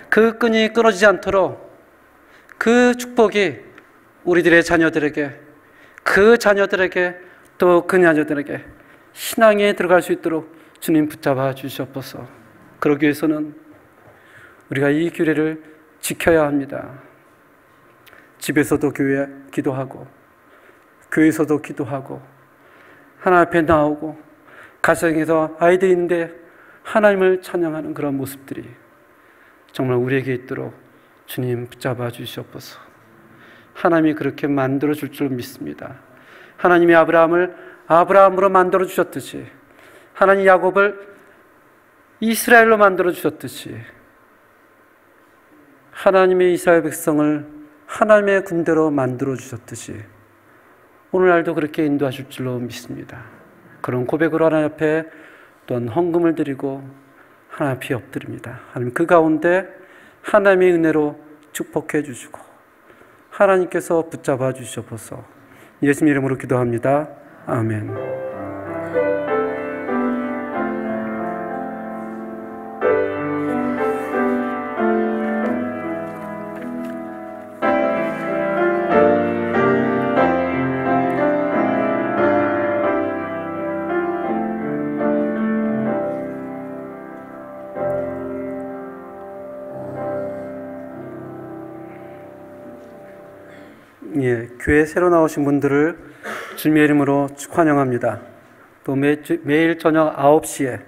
그 끈이 끊어지지 않도록 그 축복이 우리들의 자녀들에게, 그 자녀들에게, 또 그 자녀들에게 신앙에 들어갈 수 있도록 주님 붙잡아 주시옵소서. 그러기 위해서는 우리가 이 규례를 지켜야 합니다. 집에서도 교회 기도하고, 교회에서도 기도하고, 하나님 앞에 나오고, 가정에서 아이들이 있는데 하나님을 찬양하는 그런 모습들이 정말 우리에게 있도록 주님 붙잡아 주시옵소서. 하나님이 그렇게 만들어 줄 줄 믿습니다. 하나님이 아브라함을 아브라함으로 만들어 주셨듯이, 하나님 야곱을 이스라엘로 만들어 주셨듯이, 하나님의 이스라엘 백성을 하나님의 군대로 만들어 주셨듯이 오늘날도 그렇게 인도하실 줄로 믿습니다. 그런 고백으로 하나님 앞에 또한 헌금을 드리고 하나님 앞에 엎드립니다. 하나님, 그 가운데 하나님의 은혜로 축복해 주시고 하나님께서 붙잡아 주시옵소서. 예수님 이름으로 기도합니다. 아멘. 예, 교회 새로 나오신 분들을 주님의 이름으로 환영합니다. 또 매일 저녁 9시에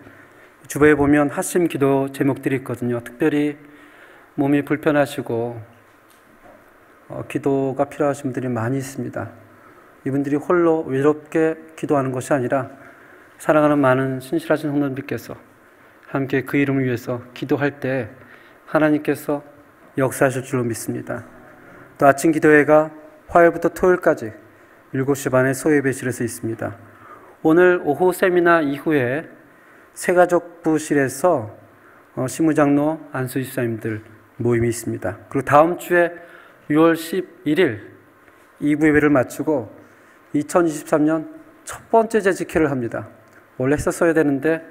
주보에 보면 하심 기도 제목들이 있거든요. 특별히 몸이 불편하시고 기도가 필요하신 분들이 많이 있습니다. 이분들이 홀로 외롭게 기도하는 것이 아니라 사랑하는 많은 신실하신 성도님들께서 함께 그 이름을 위해서 기도할 때 하나님께서 역사하실 줄로 믿습니다. 또 아침 기도회가 화요일부터 토요일까지 7시 반에 소예배실에서 있습니다. 오늘 오후 세미나 이후에 새가족부실에서 신무장로 안수희 집사님들 모임이 있습니다. 그리고 다음 주에 6월 11일 2부 예배를 마치고 2023년 첫 번째 재직회를 원래 했었어야 되는데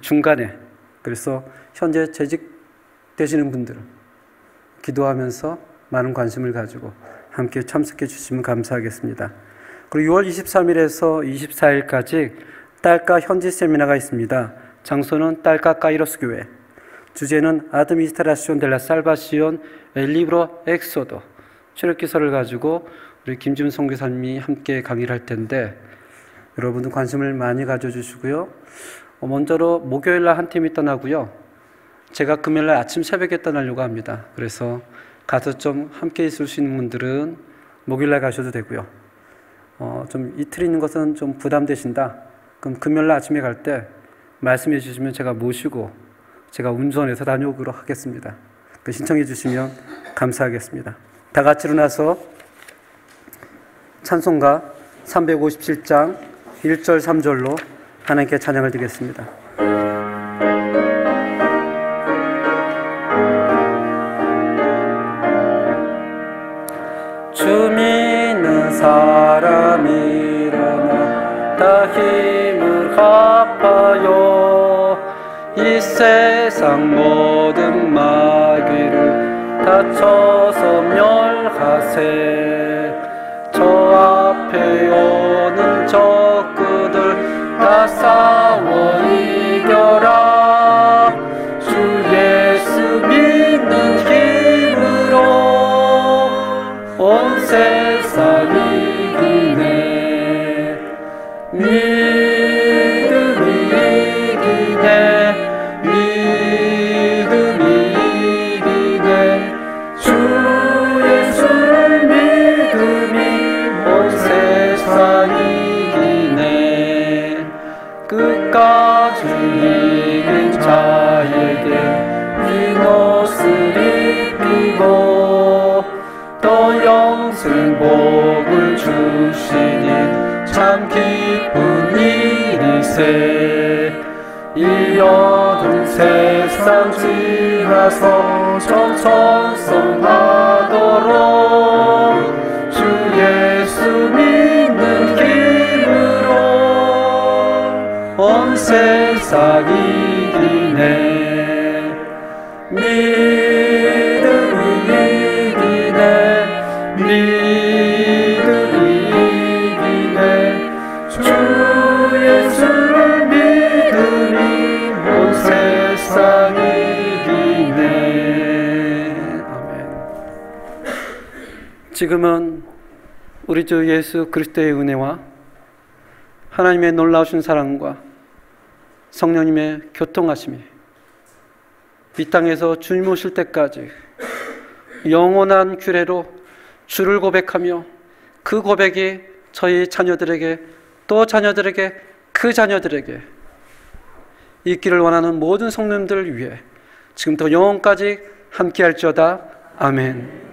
중간에, 그래서 현재 재직되시는 분들 기도하면서 많은 관심을 가지고 함께 참석해 주시면 감사하겠습니다. 그리고 6월 23일에서 24일까지 딸까 현지 세미나가 있습니다. 장소는 딸까 카이로스 교회. 주제는 아드미니스트라시온 델라 살바시온 엘 리브로 엑소도, 출애굽기서를 가지고 우리 김준 선교사님이 함께 강의를 할 텐데 여러분들 관심을 많이 가져주시고요. 먼저로 목요일날 한 팀이 떠나고요. 제가 금요일날 아침 새벽에 떠나려고 합니다. 그래서 가서 좀 함께 있을 수 있는 분들은 목요일날 가셔도 되고요. 좀 이틀 있는 것은 좀 부담되신다. 그럼 금요일날 아침에 갈 때 말씀해 주시면 제가 모시고 제가 운전해서 다녀오도록 하겠습니다. 신청해 주시면 감사하겠습니다. 다 같이 일어나서 찬송가 357장 1절 3절로 하나님께 찬양을 드리겠습니다. 주 믿는 사람 일어나 다 힘을 합하여 이 세상 모든 마귀를 다쳐서 멸하세. 저 앞에 오는 적그들 다 싸워 이겨라. 주 예수 믿는 승복을 주시니 참 기쁜 일이세. 이 어두운 세상 지나서 정천성하도록 주 예수 믿는 힘으로 온 세상 이기네. 믿음이 이기네. 믿음이 이기네. 주 예수를 믿으니 온 세상 이기네. 아멘. 지금은 우리 주 예수 그리스도의 은혜와 하나님의 놀라우신 사랑과 성령님의 교통하심이 이 땅에서 주님 오실 때까지 영원한 규례로 주를 고백하며 그 고백이 저희 자녀들에게 또 자녀들에게 그 자녀들에게 있기를 원하는 모든 성도님들을 위해 지금부터 영원까지 함께할지어다. 아멘.